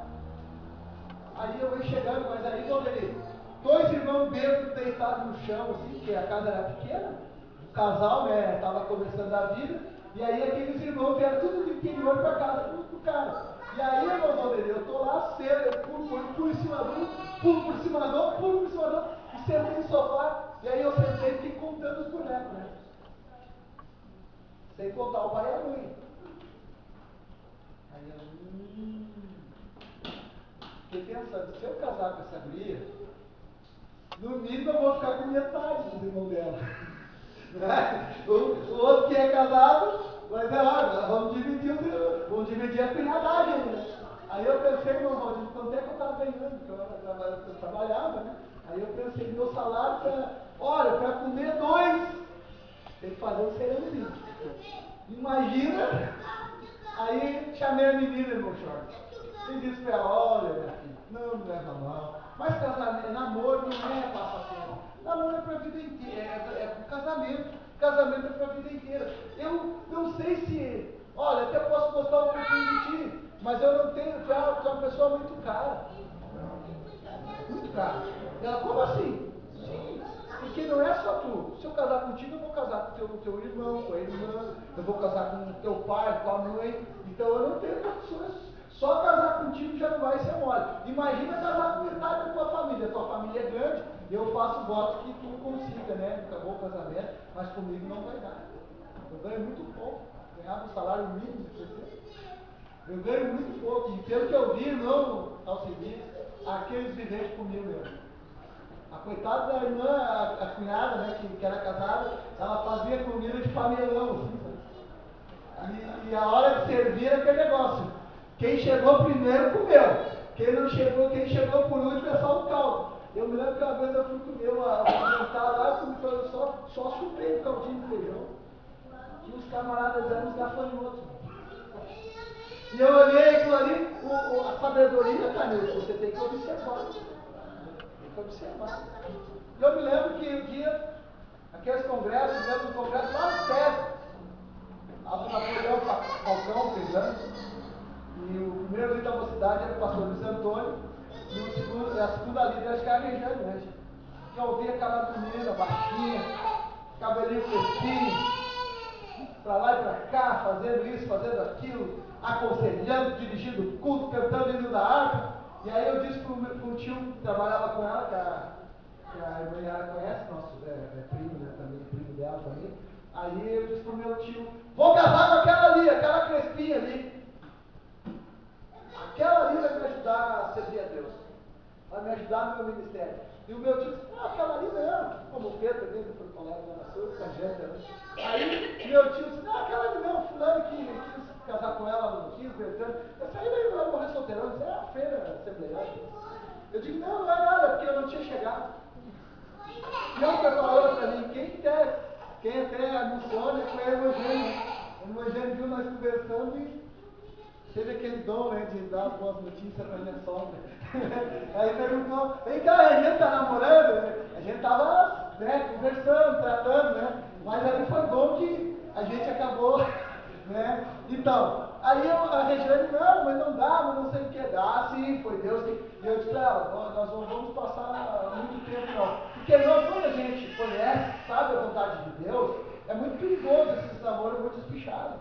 Aí eu ia chegando, mas aí quando ele, dois irmãos bêbados deitados no chão, assim, que a casa era pequena, o casal, né, estava começando a vida, e aí aqueles irmãos vieram tudo do interior para casa do cara. E aí, irmão Valdir, eu tô lá cedo, eu pulo em cima de um, pulo por cima do outro, pulo por cima do outro, e sentei no sofá, e aí eu sentei e fiquei contando os bonecos, né? Sem contar o pai e a mãe. Aí eu, fiquei pensando, se eu casar com essa guria, no mínimo eu vou ficar com metade dos irmãos dela. O outro que é casado, vai dizer, olha, vamos dividir a cunhadagem, né? Aí eu pensei, meu Valdir, quanto é que eu estava ganhando? Porque eu trabalhava, né? Aí eu pensei, meu salário para comer dois, tem que fazer um cerimônia. Imagina, aí chamei a menina, irmão Jorge, e disse para ela, olha, minha filha, não me leva mal, mas casamento, namoro não é passatempo, namoro é para a vida inteira, é para casamento é para a vida inteira. Eu não sei se, olha, até posso gostar um pouquinho de ti, mas eu não tenho, tu é uma pessoa muito cara. Muito cara. Ela, como assim? Sim, porque não é só tu. Se eu casar contigo, eu vou casar com o teu irmão, com a irmã, eu vou casar com o teu pai, com a mãe. Então eu não tenho condições. Só casar contigo já não vai ser mole. Imagina casar com metade da tua família. A tua família é grande, eu faço voto que tu consiga, né? Acabou o casamento, mas comigo não vai dar. Eu ganho muito pouco. Ganhava um salário mínimo, eu ganho muito pouco. E pelo que eu vi, irmão, Alcimir, aqueles viventes comigo mesmo. A coitada da irmã, a cunhada, né, que era casada, ela fazia comida de panelão, assim, sabe? E a hora de servir era aquele negócio. Quem chegou primeiro comeu. Quem chegou por último é só o caldo. Eu me lembro que uma vez eu fui comer um jantar lá, eu só chupei o caldinho de feijão. E os camaradas eram os gafanhotos. E eu olhei aquilo ali, a sabedoria está nisso, você tem que observar. Tem que observar. E eu me lembro que um dia, aqueles congressos, um congresso lá no César, a Napoleão Falcão, Fernando, e o primeiro líder da mocidade era o pastor Luiz Antônio, e a segunda líder acho que era a Regiane, né? E eu ouvi aquela menina baixinha, cabelinho crespinho, para lá e para cá, fazendo isso, fazendo aquilo, aconselhando, dirigindo o culto, cantando hino da harpa. E aí eu disse para o tio que trabalhava com ela, que a irmã Yara conhece, nosso primo, né, também, primo dela também. Aí eu disse para o meu tio, vou casar com aquela ali, aquela crespinha ali. Aquela ali vai me ajudar a servir a Deus, vai me ajudar no meu ministério. E o meu tio disse, aquela ali não, como o Pedro também, do colégio lá na sua, com a gente, né? Aí meu tio disse, aquela ali não, fulano que quis casar com ela, não quis, Bertano. Essa aí vai morrer solteirão, isso é a feira assembleana. Eu digo, não é nada, porque eu não tinha chegado. E uma pessoa falou para mim, quem até anunciou, né, foi a Eugênia. A Eugênia viu nós conversando e teve aquele dom, né, de dar boas notícias para minha sogra. Aí perguntou, vem cá, a gente tá namorando? A gente tava, né, conversando, tratando, né? Mas aí foi bom que a gente acabou, né? Então, aí a Regiane, não, mas não dá, mas não sei o que dá. Sim, foi Deus que... E eu disse para ela, nós não vamos passar muito tempo não. Porque quando a gente conhece, sabe a vontade de Deus, é muito perigoso esses namoros muito espichados.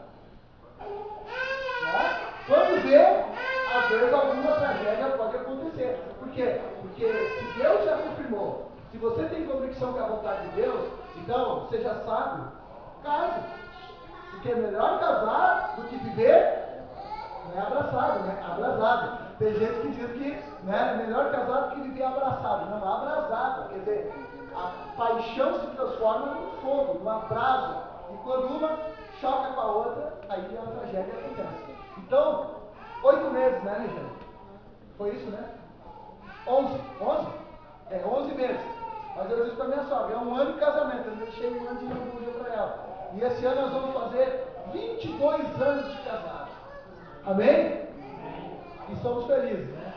Né? Quando vê, às vezes alguma tragédia pode acontecer. Por quê? Porque se Deus já confirmou, se você tem convicção que é a vontade de Deus, então você já sabe, case. Porque é melhor casar do que viver, não é abraçado, né? Abrasado. Tem gente que diz que, né, é melhor casar do que viver abraçado. Não, abrasado. Quer dizer, a paixão se transforma num fogo, numa brasa. E quando uma choca com a outra, aí a tragédia acontece. Então, 8 meses, né, Regiane? Foi isso, né? 11? 11? É, 11 meses. Mas eu disse para minha sogra, é um ano de casamento, eu deixei um ano de namoro para ela. E esse ano nós vamos fazer 22 anos de casado. Amém? E somos felizes, né?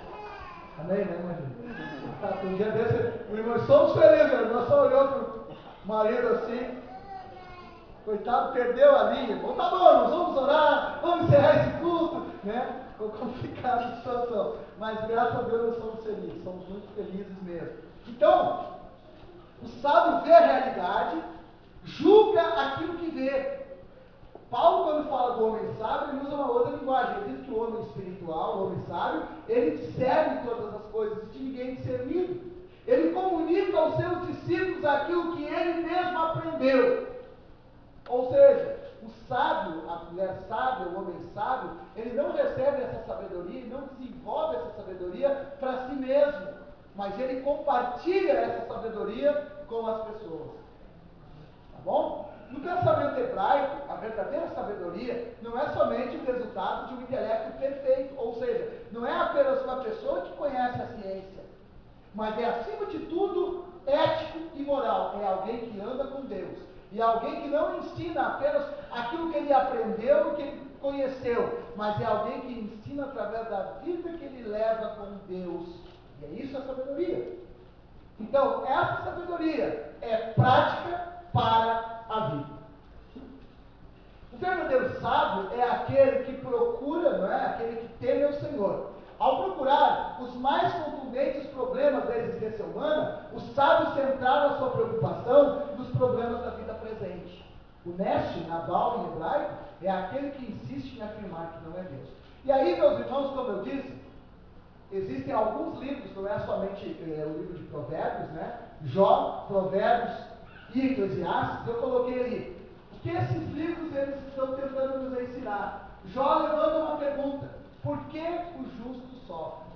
Amém, né, imagina? Tá, um dia desse, o irmão, somos felizes, nós só olhou para o marido assim. Coitado, perdeu a linha. Bom, tá bom, nós vamos orar, vamos encerrar esse culto, né? Ficou complicada a situação. Mas graças a Deus nós somos felizes, somos muito felizes mesmo. Então, o sábio vê a realidade, julga aquilo que vê. Paulo, quando fala do homem sábio, ele usa uma outra linguagem. Ele diz que o homem espiritual, o homem sábio, ele discerne todas as coisas de ninguém discernido. Ele comunica aos seus discípulos aquilo que ele mesmo aprendeu. Ou seja, o sábio, a mulher sábia, o homem sábio, ele não recebe essa sabedoria, ele não desenvolve essa sabedoria para si mesmo, mas ele compartilha essa sabedoria com as pessoas. Tá bom? No pensamento hebraico, a verdadeira sabedoria não é somente o resultado de um intelecto perfeito, ou seja, não é apenas uma pessoa que conhece a ciência, mas é, acima de tudo, ético e moral. É alguém que anda com Deus. E alguém que não ensina apenas aquilo que ele aprendeu e que ele conheceu, mas é alguém que ensina através da vida que ele leva com Deus. E é isso a sabedoria. Então, essa sabedoria é prática para a vida. O verdadeiro sábio é aquele que procura, não é? Aquele que teme ao Senhor. Ao procurar os mais contundentes problemas da existência humana, os sábios centraram a sua preocupação nos problemas da vida presente. O Nesh, Nabal em hebraico, é aquele que insiste em afirmar que não é Deus. E aí, meus irmãos, como eu disse, existem alguns livros, não é somente o livro de Provérbios, né? Jó, Provérbios e Eclesiastes, eu coloquei ali. O que esses livros eles estão tentando nos ensinar? Jó levanta uma pergunta: por que o justo sofre?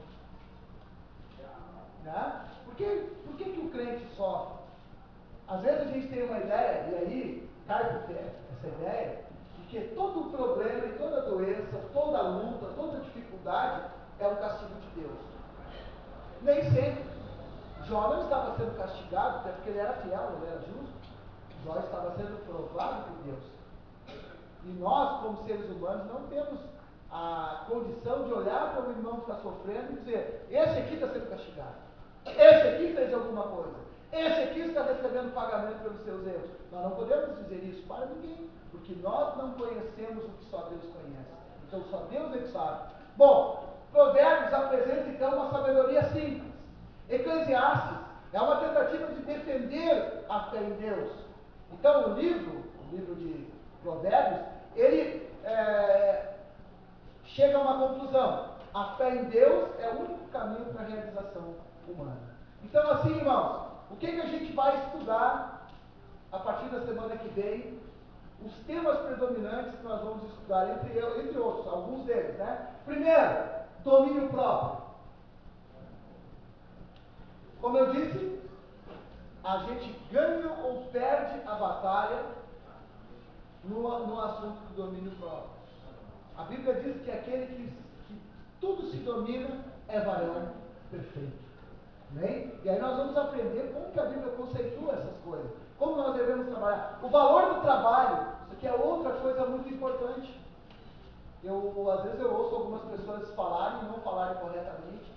Né? Por que o crente sofre? Às vezes a gente tem uma ideia, e aí cai por terra essa ideia, de que todo problema e toda doença, toda luta, toda dificuldade é um castigo de Deus. Nem sempre. Jó não estava sendo castigado, até porque ele era fiel, ele era justo. Jó estava sendo provado por Deus. E nós, como seres humanos, não temos a condição de olhar para o irmão que está sofrendo e dizer: esse aqui está sendo castigado, esse aqui fez alguma coisa, esse aqui está recebendo pagamento pelos seus erros. Nós não podemos dizer isso para ninguém, porque nós não conhecemos o que só Deus conhece. Então só Deus é que sabe. Bom, Provérbios apresenta então uma sabedoria simples. Eclesiastes é uma tentativa de defender a fé em Deus. Então o livro de Provérbios, ele chega a uma conclusão: a fé em Deus é o único caminho para a realização humana. Então, assim, irmãos, o que a gente vai estudar a partir da semana que vem? Os temas predominantes que nós vamos estudar, entre outros, alguns deles, né? Primeiro, domínio próprio. Como eu disse, a gente ganha ou perde a batalha no assunto do domínio próprio. A Bíblia diz que aquele que tudo se domina é varão perfeito. Amém? E aí nós vamos aprender como que a Bíblia conceitua essas coisas. Como nós devemos trabalhar. O valor do trabalho, isso aqui é outra coisa muito importante. Às vezes eu ouço algumas pessoas falarem e não falarem corretamente,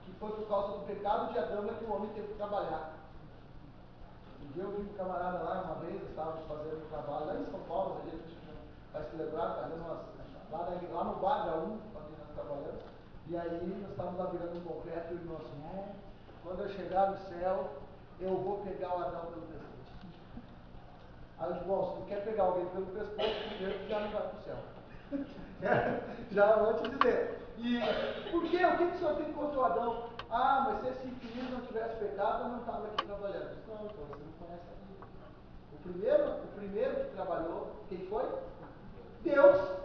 que foi por causa do pecado de Adão que o homem teve que trabalhar. Um dia eu vi um camarada lá, uma vez, estávamos fazendo um trabalho lá em São Paulo, a gente vai celebrar, fazendo lá no bar da onde nós trabalhamos, e aí nós estávamos lá virando um concreto e o irmão assim: quando eu chegar no céu, eu vou pegar o Adão pelo pescoço. Aí eu digo: bom, se tu quer pegar alguém pelo pescoço, primeiro tu já não vai para o céu. Já vou te dizer. E por quê? O que o senhor tem contra o Adão? Ah, mas se esse infeliz não tivesse pecado, eu não estava aqui trabalhando. Eu disse: não, então você não conhece a Bíblia. O primeiro que trabalhou, quem foi? Deus.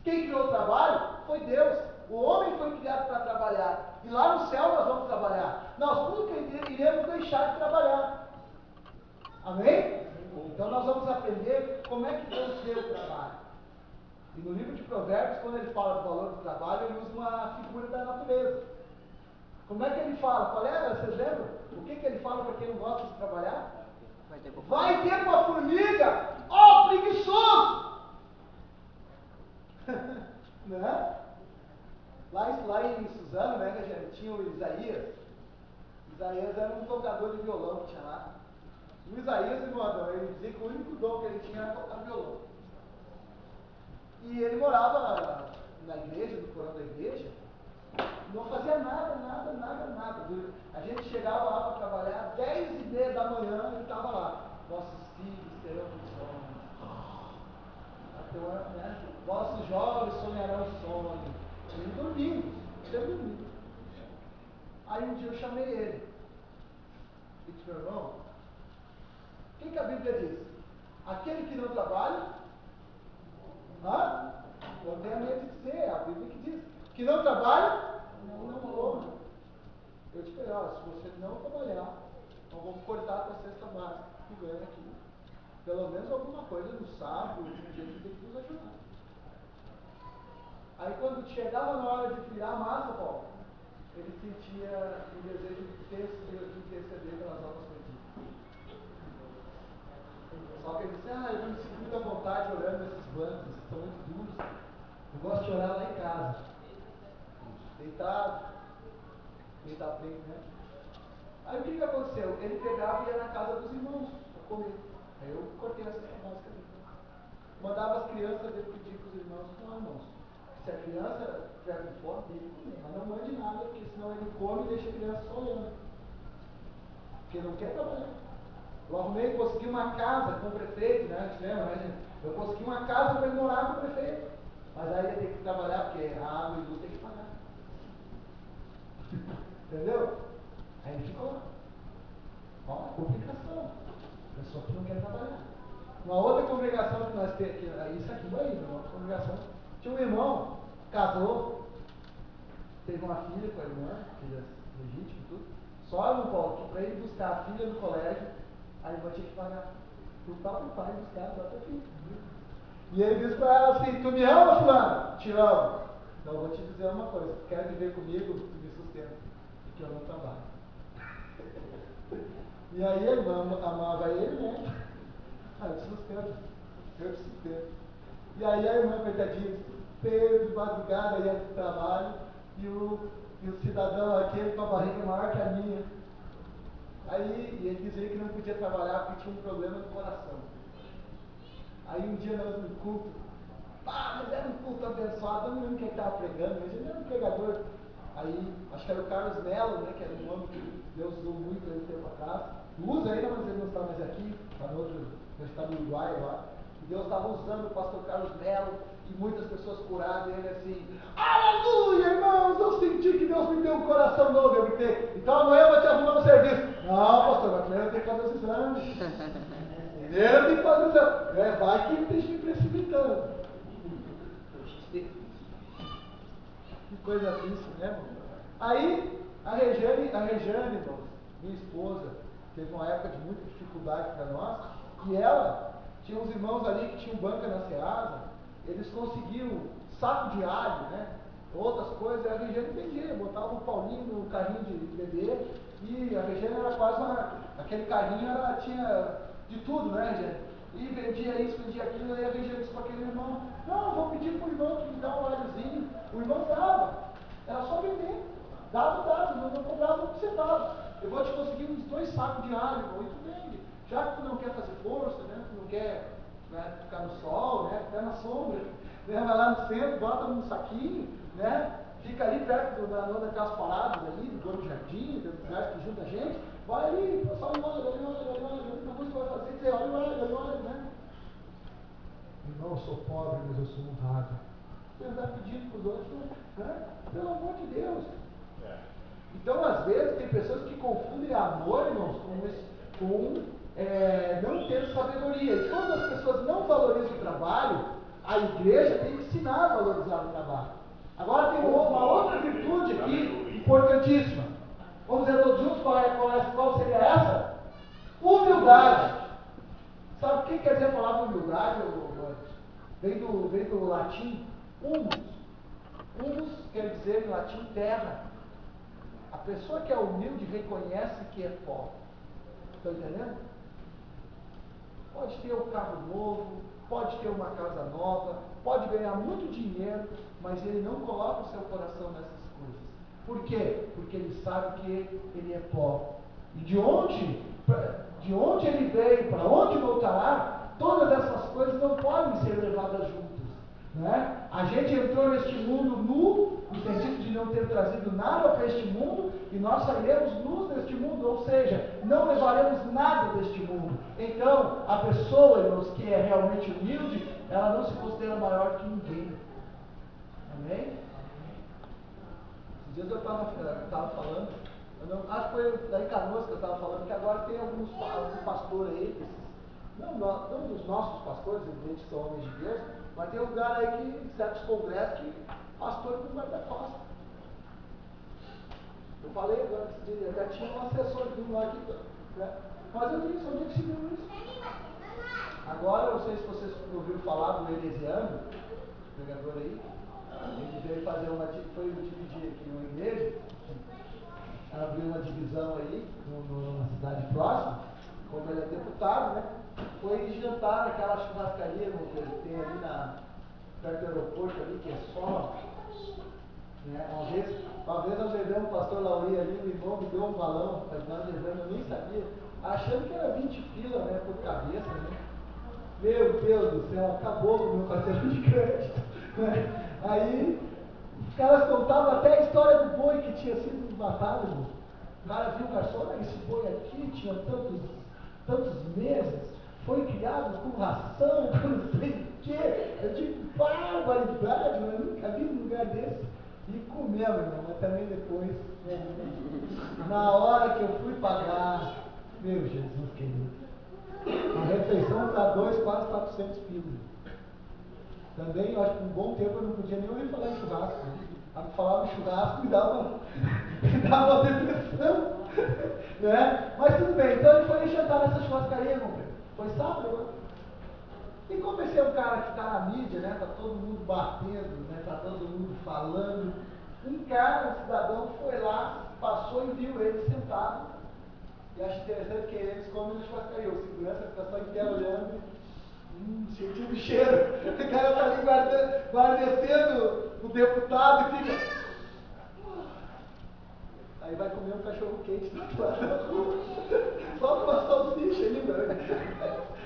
Quem criou o trabalho foi Deus. O homem foi criado para trabalhar. E lá no céu nós vamos trabalhar. Nós nunca iremos deixar de trabalhar. Amém? Então nós vamos aprender como é que Deus vê o trabalho. E no livro de Provérbios, quando ele fala do valor do trabalho, ele usa uma figura da natureza. Como é que ele fala? Qual é? Vocês lembram? O que ele fala para quem não gosta de trabalhar? Vai ter uma formiga! Ó, preguiçoso! Né? Lá em Suzano, né, Rogério, tinha o Isaías. Isaías era um tocador de violão que tinha lá. O Isaías, irmão, ele dizia que o único dom que ele tinha era tocar violão. E ele morava na igreja, no porão da igreja, não fazia nada. A gente chegava lá para trabalhar, 10h30 da manhã, ele estava lá. Nossos filhos terão sonhos. Né? Vossos jovens sonharão sonhos. Ele dormindo, sempre dormindo. Aí um dia eu chamei ele. E disse, meu irmão, o que a Bíblia diz? Aquele que não trabalha, não tem a medo de dizer, é a Bíblia que diz. Que não trabalha, não coma. Eu te falei, olha, se você não trabalhar, nós vamos cortar a tua cesta básica que tu ganha aqui. Pelo menos alguma coisa no sábado, no dia que tem que nos ajudar. Aí quando chegava na hora de virar a massa, Paulo, ele sentia o desejo de interceder pelas almas perdidas. Só que ele disse, eu não me sinto muita vontade olhando esses bancos, eles são muito duros. Eu gosto de orar lá em casa. Deitado bem, né? Aí o que aconteceu? Ele pegava e ia na casa dos irmãos para comer. Aí eu cortei essa básica dele. Mandava as crianças dele pedir para os irmãos, não, irmãos. Se a criança tiver com fome, dele comer. Mas não mande nada, porque senão ele come e deixa a criança só olhando. Porque não quer trabalhar. Eu arrumei, consegui uma casa com o prefeito, né? A gente lembra, né, gente? Eu consegui uma casa para ele morar com o prefeito. Mas aí ele tem que trabalhar, porque a água e luz tem que pagar. Entendeu? Aí ele ficou lá. Ó, complicação. Pessoa que não quer trabalhar. Uma outra congregação que nós temos, isso aqui vai indo, uma outra congregação, tinha um irmão, casou, teve uma filha com a irmã, filha legítima e tudo. Só no Paulo, que para ele buscar a filha no colégio, a irmã tinha que pagar. O próprio pai buscar a própria filha. E ele disse para ela assim, tu me ama, fulano? Te amo. Então eu vou te dizer uma coisa, tu quer viver comigo, tu me sustenta, porque eu não trabalho. E aí a irmã amava ele, né? Eu te sustento. E aí a irmã, coitadinha, cedo, de madrugada, ia do trabalho, e o cidadão aquele com a barriga maior que a minha. Aí ele dizia que não podia trabalhar porque tinha um problema no coração. Aí um dia nós no culto, mas era um culto abençoado, eu não lembro quem estava pregando, mas ele era um pregador. Aí, acho que era o Carlos Mello, né, que era um homem que Deus usou muito esse tempo atrás. Usa ainda, mas ele não está mais aqui, está no outro, ele está no Uruguai lá. E Deus estava usando o pastor Carlos Mello e muitas pessoas curadas, e ele assim, aleluia, irmãos, eu senti que Deus me deu um coração novo, eu gritei, então amanhã eu vou te arrumar no serviço. Não, pastor, mas primeiro eu tenho que fazer os exames. Primeiro eu tenho que fazer os exames. Vai que ele esteja me precipitando. Que coisa triste, né, irmão? Aí, a Regiane, irmãos, minha esposa, teve uma época de muita dificuldade para nós, e ela tinha uns irmãos ali que tinham banca na Ceasa, eles conseguiam saco de alho, né? Outras coisas, a Regiane vendia, botava o Paulinho no carrinho de bebê, e a Regiane era quase aquele carrinho tinha de tudo, né, Regiane? E vendia isso, vendia aquilo, e a Regiane disse para aquele irmão, não, vou pedir para o irmão que me dá um alhozinho. O irmão dava, era só vender, dava, não cobrava o que você dava. Eu vou te conseguir uns 2 sacos de alho, irmão, e tu vende. Já que tu não quer fazer força, né, tu não quer, né, ficar no sol, né, ficar na sombra, né, vai lá no centro, bota num saquinho, né, fica ali perto daquelas paradas ali, do Gordo Jardim, dos lugares que junta a gente, vai ali, só olha, a música vai fazer, dizer, olha, né. Irmão, eu sou pobre, mas eu sou honrado. Você andar pedindo para os outros, né? Pelo amor de Deus. Então, às vezes, tem pessoas que confundem amor, irmãos, com não ter sabedoria. E quando as pessoas não valorizam o trabalho, a igreja tem que ensinar a valorizar o trabalho. Agora tem uma outra virtude aqui, importantíssima. Vamos dizer todos juntos qual seria essa? Humildade. Sabe o que quer dizer a palavra humildade? Vem do latim humus. Humus quer dizer em latim terra. A pessoa que é humilde reconhece que é pó. Estão entendendo? Pode ter um carro novo, pode ter uma casa nova, pode ganhar muito dinheiro, mas ele não coloca o seu coração nessas coisas. Por quê? Porque ele sabe que ele é pó. E de onde ele veio, para onde voltará, todas essas coisas não podem ser levadas juntas. Né? A gente entrou neste mundo nu, no sentido de não ter trazido nada para este mundo, e nós sairemos nus deste mundo, ou seja, não levaremos nada deste mundo. Então, a pessoa, irmãos, que é realmente humilde, ela não se considera maior que ninguém. Amém? Esses dias eu estava falando, acho que foi da Canoas que eu estava falando, que agora tem alguns pastores aí, não dos nossos pastores, evidente que são homens de Deus, mas tem um lugar aí que, em certos congressos, que pastor com guarda-costas. Eu falei agora que esse dia, já tinha um assessorzinho lá aqui, né? Mas eu disse, onde é que se viu isso? Agora, eu não sei se vocês ouviram falar do Elesiano, pregador aí, ele veio fazer foi dividir aqui uma igreja, abriu uma divisão aí, numa cidade próxima, como ele é deputado, né? Foi jantar naquela churrascaria que ele tem ali perto do aeroporto ali, que é só. Né? Uma vez nós levamos o pastor Lauri ali, o irmão me deu um balão, mas nós levamos, eu nem sabia, achando que era 20 pila, né, por cabeça, né? Meu Deus do céu, acabou com o meu parceiro de crédito. Né? Aí os caras contavam até a história do boi que tinha sido matado. O cara viu o garçom, esse boi aqui tinha tantos meses, foi criado com ração, com não sei o quê. Eu digo, barbaridade, eu nunca vi um lugar desse. E comemos, irmão, mas também depois, na hora que eu fui pagar, meu Jesus querido, a refeição para quase 400 pilas. Também, eu acho que um bom tempo eu não podia nem ouvir falar em churrasco. A falar em churrasco me dava uma depressão. Né? Mas tudo bem, então ele foi jantar nessa churrascaria, irmão. Foi sábado, né? E como esse é um cara que está na mídia, né? Tá todo mundo batendo, né? Tá todo mundo falando. Um cidadão foi lá, passou e viu ele sentado. E acho interessante que eles comem na churrascaria. O segurança fica só em pé olhando e sentindo o cheiro. O cara está ali guardecendo o deputado e fica. Aí vai comer um cachorro quente do outro lado da rua. Só com uma salsicha ali,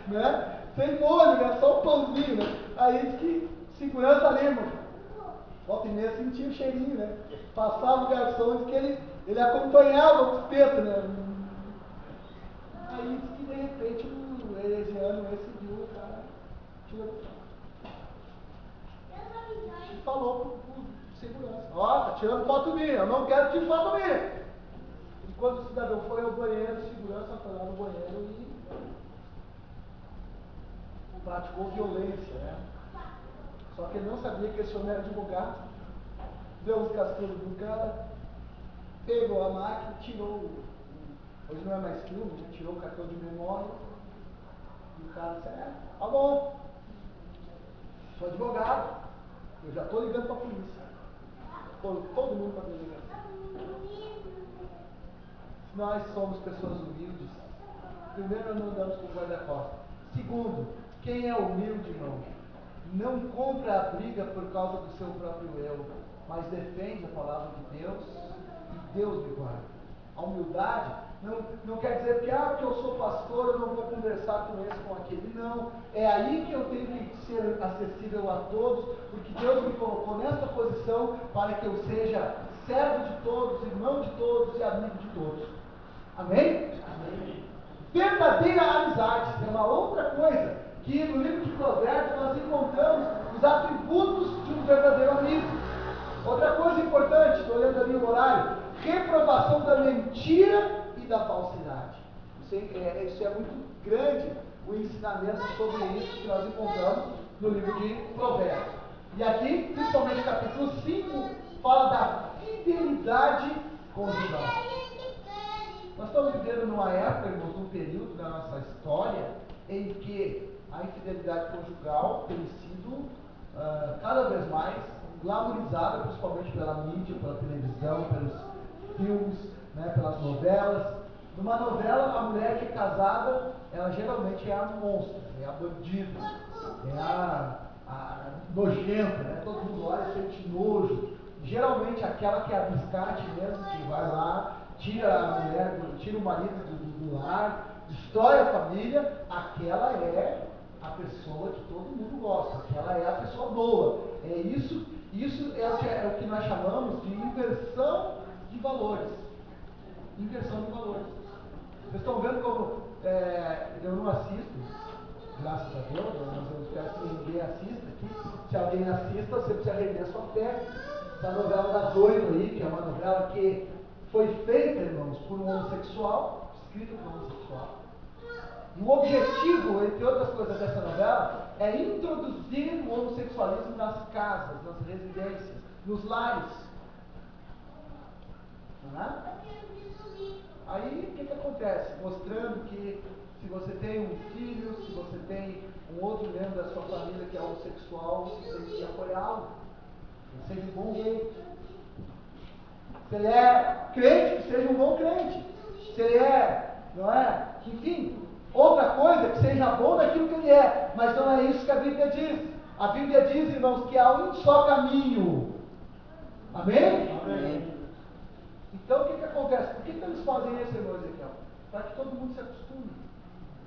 né? Sem molho, né? Só um pãozinho, né? Aí diz que segurança ali, irmão. Volta e meia sentia o cheirinho, né? Passava o garçom, diz que ele acompanhava o espeto, né? Aí diz que de repente o Elesiano esse viu o cara tirou. E falou pro segurança: ó, tá tirando foto minha, eu não quero tirar foto minha. E quando o cidadão foi ao banheiro, o segurança foi lá no banheiro e praticou violência, né? Só que ele não sabia que esse homem era advogado. Deu os cascudos do cara, pegou a máquina, tirou. Hoje não é mais filme, já tirou o cartão de memória. E o cara disse: tá bom, sou advogado, eu já estou ligando para a polícia. Todo mundo para a delegacia. Se nós somos pessoas humildes, primeiro, nós não andamos com guarda-costas. Segundo, quem é humilde, irmão, não compra a briga por causa do seu próprio eu, mas defende a palavra de Deus e Deus me guarda. A humildade não quer dizer que porque eu sou pastor, eu não vou conversar com esse, com aquele. Não, é aí que eu tenho que ser acessível a todos, porque Deus me colocou nessa posição para que eu seja servo de todos, irmão de todos e amigo de todos. Amém? Amém. Verdadeira amizade é uma outra coisa que no livro de Provérbios nós encontramos os atributos de um verdadeiro amigo. Outra coisa importante, estou olhando ali o horário: reprovação da mentira e da falsidade. Isso é muito grande, o ensinamento sobre isso que nós encontramos no livro de Provérbios. E aqui, principalmente capítulo 5, fala da fidelidade conjugal. Nós estamos vivendo numa época, irmãos, num período da nossa história em que a infidelidade conjugal tem sido cada vez mais glamourizada, principalmente pela mídia, pela televisão, pelos filmes, né, pelas novelas. Numa novela, a mulher que é casada, ela geralmente é a monstra, é a bandida, é a nojenta, né? Todo mundo olha e sente nojo. Geralmente aquela que é a biscate mesmo, que vai lá, tira a mulher, tira o marido do lar, destrói a família, aquela é a pessoa que todo mundo gosta, aquela é a pessoa boa. Isso é o que nós chamamos de inversão de valores. Inversão de valores. Vocês estão vendo como eu não assisto, graças a Deus, mas eu espero que ninguém assista aqui. Se alguém assista, você precisa render sua fé. Essa novela da Doido aí, que é uma novela que foi feita, irmãos, por um homossexual, escrita por um homossexual. E o objetivo, entre outras coisas, dessa novela é introduzir o homossexualismo nas casas, nas residências, nos lares. Não é? Aí, o que acontece? Mostrando que se você tem um filho, se você tem um outro membro da sua família que é homossexual, você tem que apoiá-lo. Seja um bom gay. Se ele é crente, que seja um bom crente. Se ele é, não é? Enfim, outra coisa, que seja bom daquilo que ele é. Mas não é isso que a Bíblia diz. A Bíblia diz, irmãos, que há um só caminho. Amém? Amém. Então, o que acontece? Por que eles fazem isso, irmão Ezequiel? Para que todo mundo se acostume.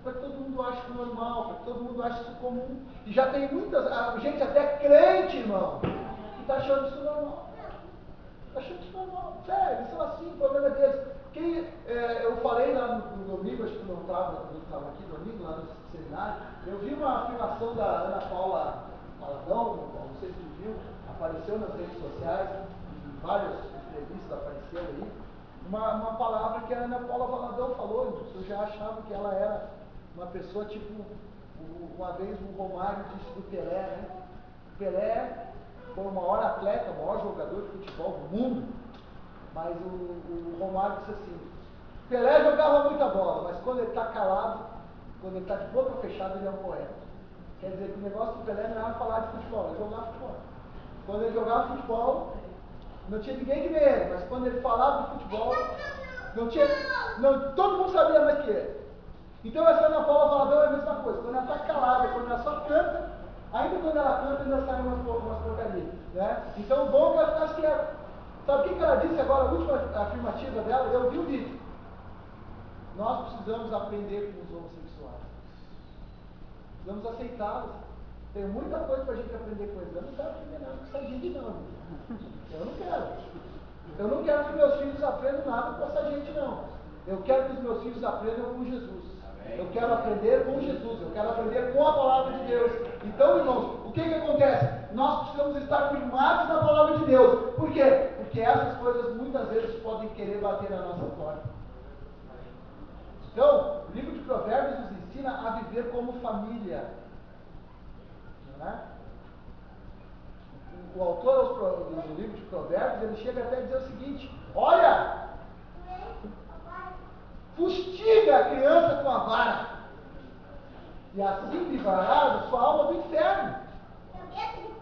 Para que todo mundo ache normal, para que todo mundo ache isso comum. E já tem muita gente, até crente, irmão, que está achando isso normal. Está achando isso normal. Sério, eles são assim, o problema é deles. Eu falei lá no domingo, acho que não estava aqui domingo, lá no seminário, eu vi uma afirmação da Ana Paula Valadão, não sei se você viu, apareceu nas redes sociais, em várias entrevistas apareceu aí, uma palavra que a Ana Paula Valadão falou. Eu já achava que ela era uma pessoa tipo, uma vez o Romário disse do Pelé, né? O Pelé foi o maior atleta, o maior jogador de futebol do mundo, mas o Romário disse assim: Pelé jogava muita bola, mas quando ele está calado, quando ele está de boca fechada, ele é um poeta. Quer dizer que o negócio do Pelé não era falar de futebol, era jogar futebol. Quando ele jogava futebol, não tinha ninguém que ver ele, mas quando ele falava de futebol, todo mundo sabia mais que ele. Então essa Ana Paula Valadão é a mesma coisa. Quando ela está calada, quando ela só canta, ainda quando ela canta, ainda saem umas porcarias. Né? Então o bom é que ela ficasse quieta. Sabe o que ela disse agora, a última afirmativa dela? Eu vi o vídeo. Nós precisamos aprender com os homossexuais. Precisamos aceitá-los. Tem muita coisa para a gente aprender com eles. Eu não quero aprender nada com essa gente, não. Eu não quero. Eu não quero que meus filhos aprendam nada com essa gente, não. Eu quero que os meus filhos aprendam com Jesus. Eu quero aprender com Jesus. Eu quero aprender com a palavra de Deus. Então, irmãos, o que acontece? Nós precisamos estar firmados na palavra de Deus. Por quê? Porque essas coisas muitas vezes podem querer bater na nossa porta. Então, o livro de Provérbios nos ensina a viver como família. Não é? O autor do livro de Provérbios, ele chega até a dizer o seguinte: olha, fustiga a criança com a vara, e assim livrará sua alma do inferno.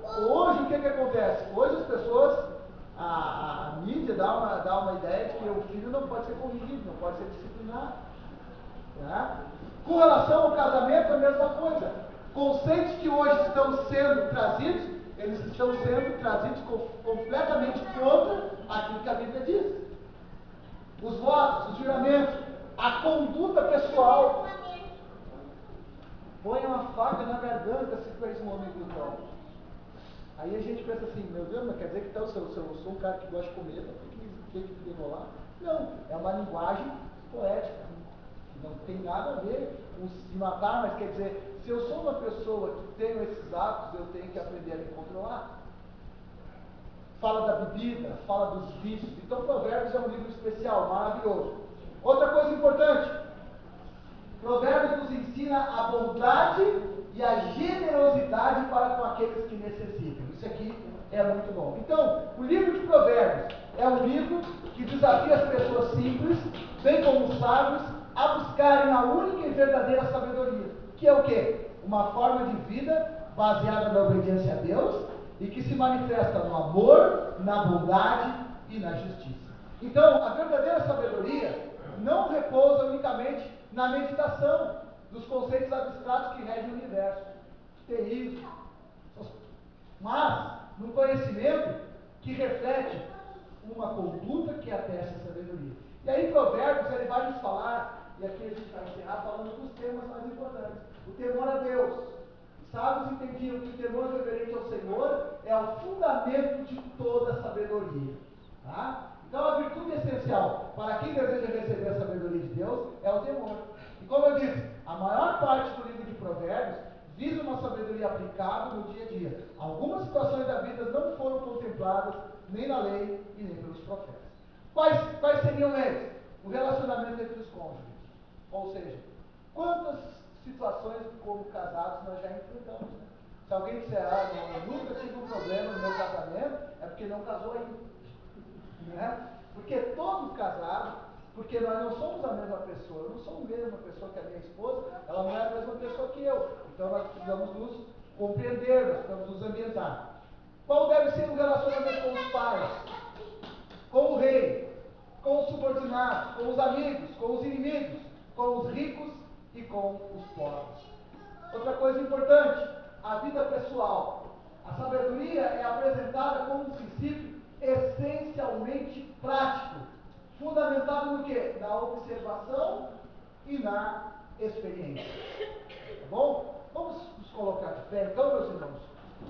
Hoje, o que acontece? Hoje as pessoas, a mídia dá uma ideia de que o filho não pode ser corrigido, não pode ser disciplinado. Né? Com relação ao casamento, a mesma coisa. Conceitos que hoje estão sendo trazidos, eles estão sendo trazidos completamente contra aquilo que a Bíblia diz. Os votos, os juramentos, a conduta pessoal. Põe uma faca na garganta se fez um homem glutão. Aí a gente pensa assim: meu Deus, mas quer dizer que então, se eu sou um cara que gosta de comer, tem que enrolar? Não, é uma linguagem poética. Não tem nada a ver com se matar, mas quer dizer, se eu sou uma pessoa que tenho esses atos, eu tenho que aprender a me controlar. Fala da bebida, fala dos vícios. Então, Provérbios é um livro especial, maravilhoso. Outra coisa importante: Provérbios nos ensina a bondade e a generosidade para com aqueles que necessitam. Isso aqui é muito bom. Então, o livro de Provérbios é um livro que desafia as pessoas simples, bem como os sábios, a buscarem a única e verdadeira sabedoria, que é o quê? Uma forma de vida baseada na obediência a Deus e que se manifesta no amor, na bondade e na justiça. Então, a verdadeira sabedoria não repousa unicamente na meditação dos conceitos abstratos que regem o universo, teísmo, mas no conhecimento que reflete uma conduta que atesta a sabedoria. E aí Provérbios, ele vai nos falar, e aqui a gente vai encerrar falando dos temas mais importantes. O temor a Deus. Sábios entendiam que o temor reverente ao Senhor é o fundamento de toda a sabedoria. Tá? Então a virtude essencial para quem deseja receber a sabedoria de Deus é o temor. E como eu disse, a maior parte do livro de Provérbios visa uma sabedoria aplicável no dia a dia. Algumas situações da vida não foram contempladas nem na lei e nem pelos profetas. Quais seriam eles? O relacionamento entre os cônjuges. Ou seja, quantas situações como casados nós já enfrentamos, né? Se alguém disser, eu nunca tive um problema no meu casamento, é porque não casou ainda, né? Porque todos casaram, porque nós não somos a mesma pessoa. Eu não sou a mesma pessoa que a minha esposa, ela não é a mesma pessoa que eu. Então nós precisamos nos compreender, nós precisamos nos ambientar. Qual deve ser o relacionamento com os pais, com o rei, com os subordinados, com os amigos, com os inimigos, com os ricos e com os pobres? Outra coisa importante, a vida pessoal. A sabedoria é apresentada como um princípio essencialmente prático, fundamentado no quê? Na observação e na experiência. Tá bom? Vamos nos colocar de pé, então, meus irmãos.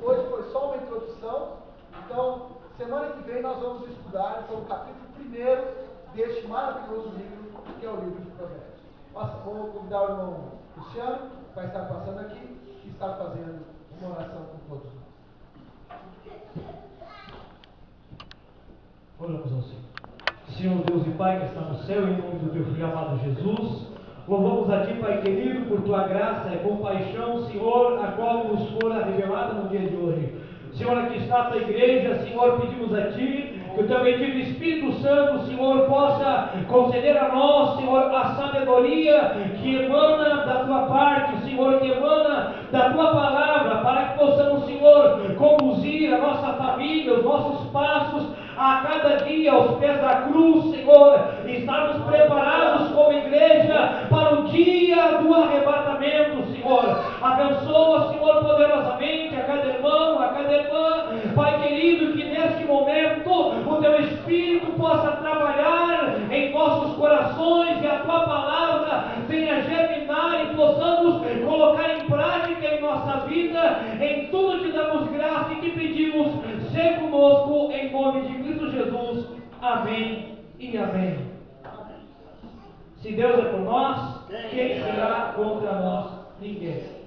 Hoje foi só uma introdução, então, semana que vem nós vamos estudar então, o capítulo 1 deste maravilhoso livro, que é o livro de Provérbios. Vou convidar o irmão Luciano, que vai estar passando aqui, e estar fazendo uma oração com todos nós. Oramos ao Senhor. Senhor Deus e Pai que está no céu, em nome do teu Filho amado Jesus, louvamos a Ti, Pai querido, por Tua graça e compaixão, Senhor, a qual nos fora revelada no dia de hoje. Senhor, aqui está a Tua igreja, Senhor, pedimos a Ti que o Teu bendito Espírito Santo, Senhor, possa conceder a nós, Senhor, a sabedoria que emana da Tua parte, Senhor, que emana da Tua palavra, para que possamos, Senhor, conduzir a nossa família, os nossos passos, a cada dia aos pés da cruz, Senhor, e estarmos preparados como igreja para o dia do arrebatamento, Senhor. Abençoa, Senhor, poderosamente a cada irmão, a cada irmã, Pai querido, que neste momento o Teu Espírito possa trabalhar em nossos corações e a Tua palavra venha germinar e possamos colocar em prática em nossa vida. Em tudo te damos graça e te pedimos, ser conosco em nome de Cristo Jesus. Amém e amém. Se Deus é por nós, quem será contra nós? Ninguém.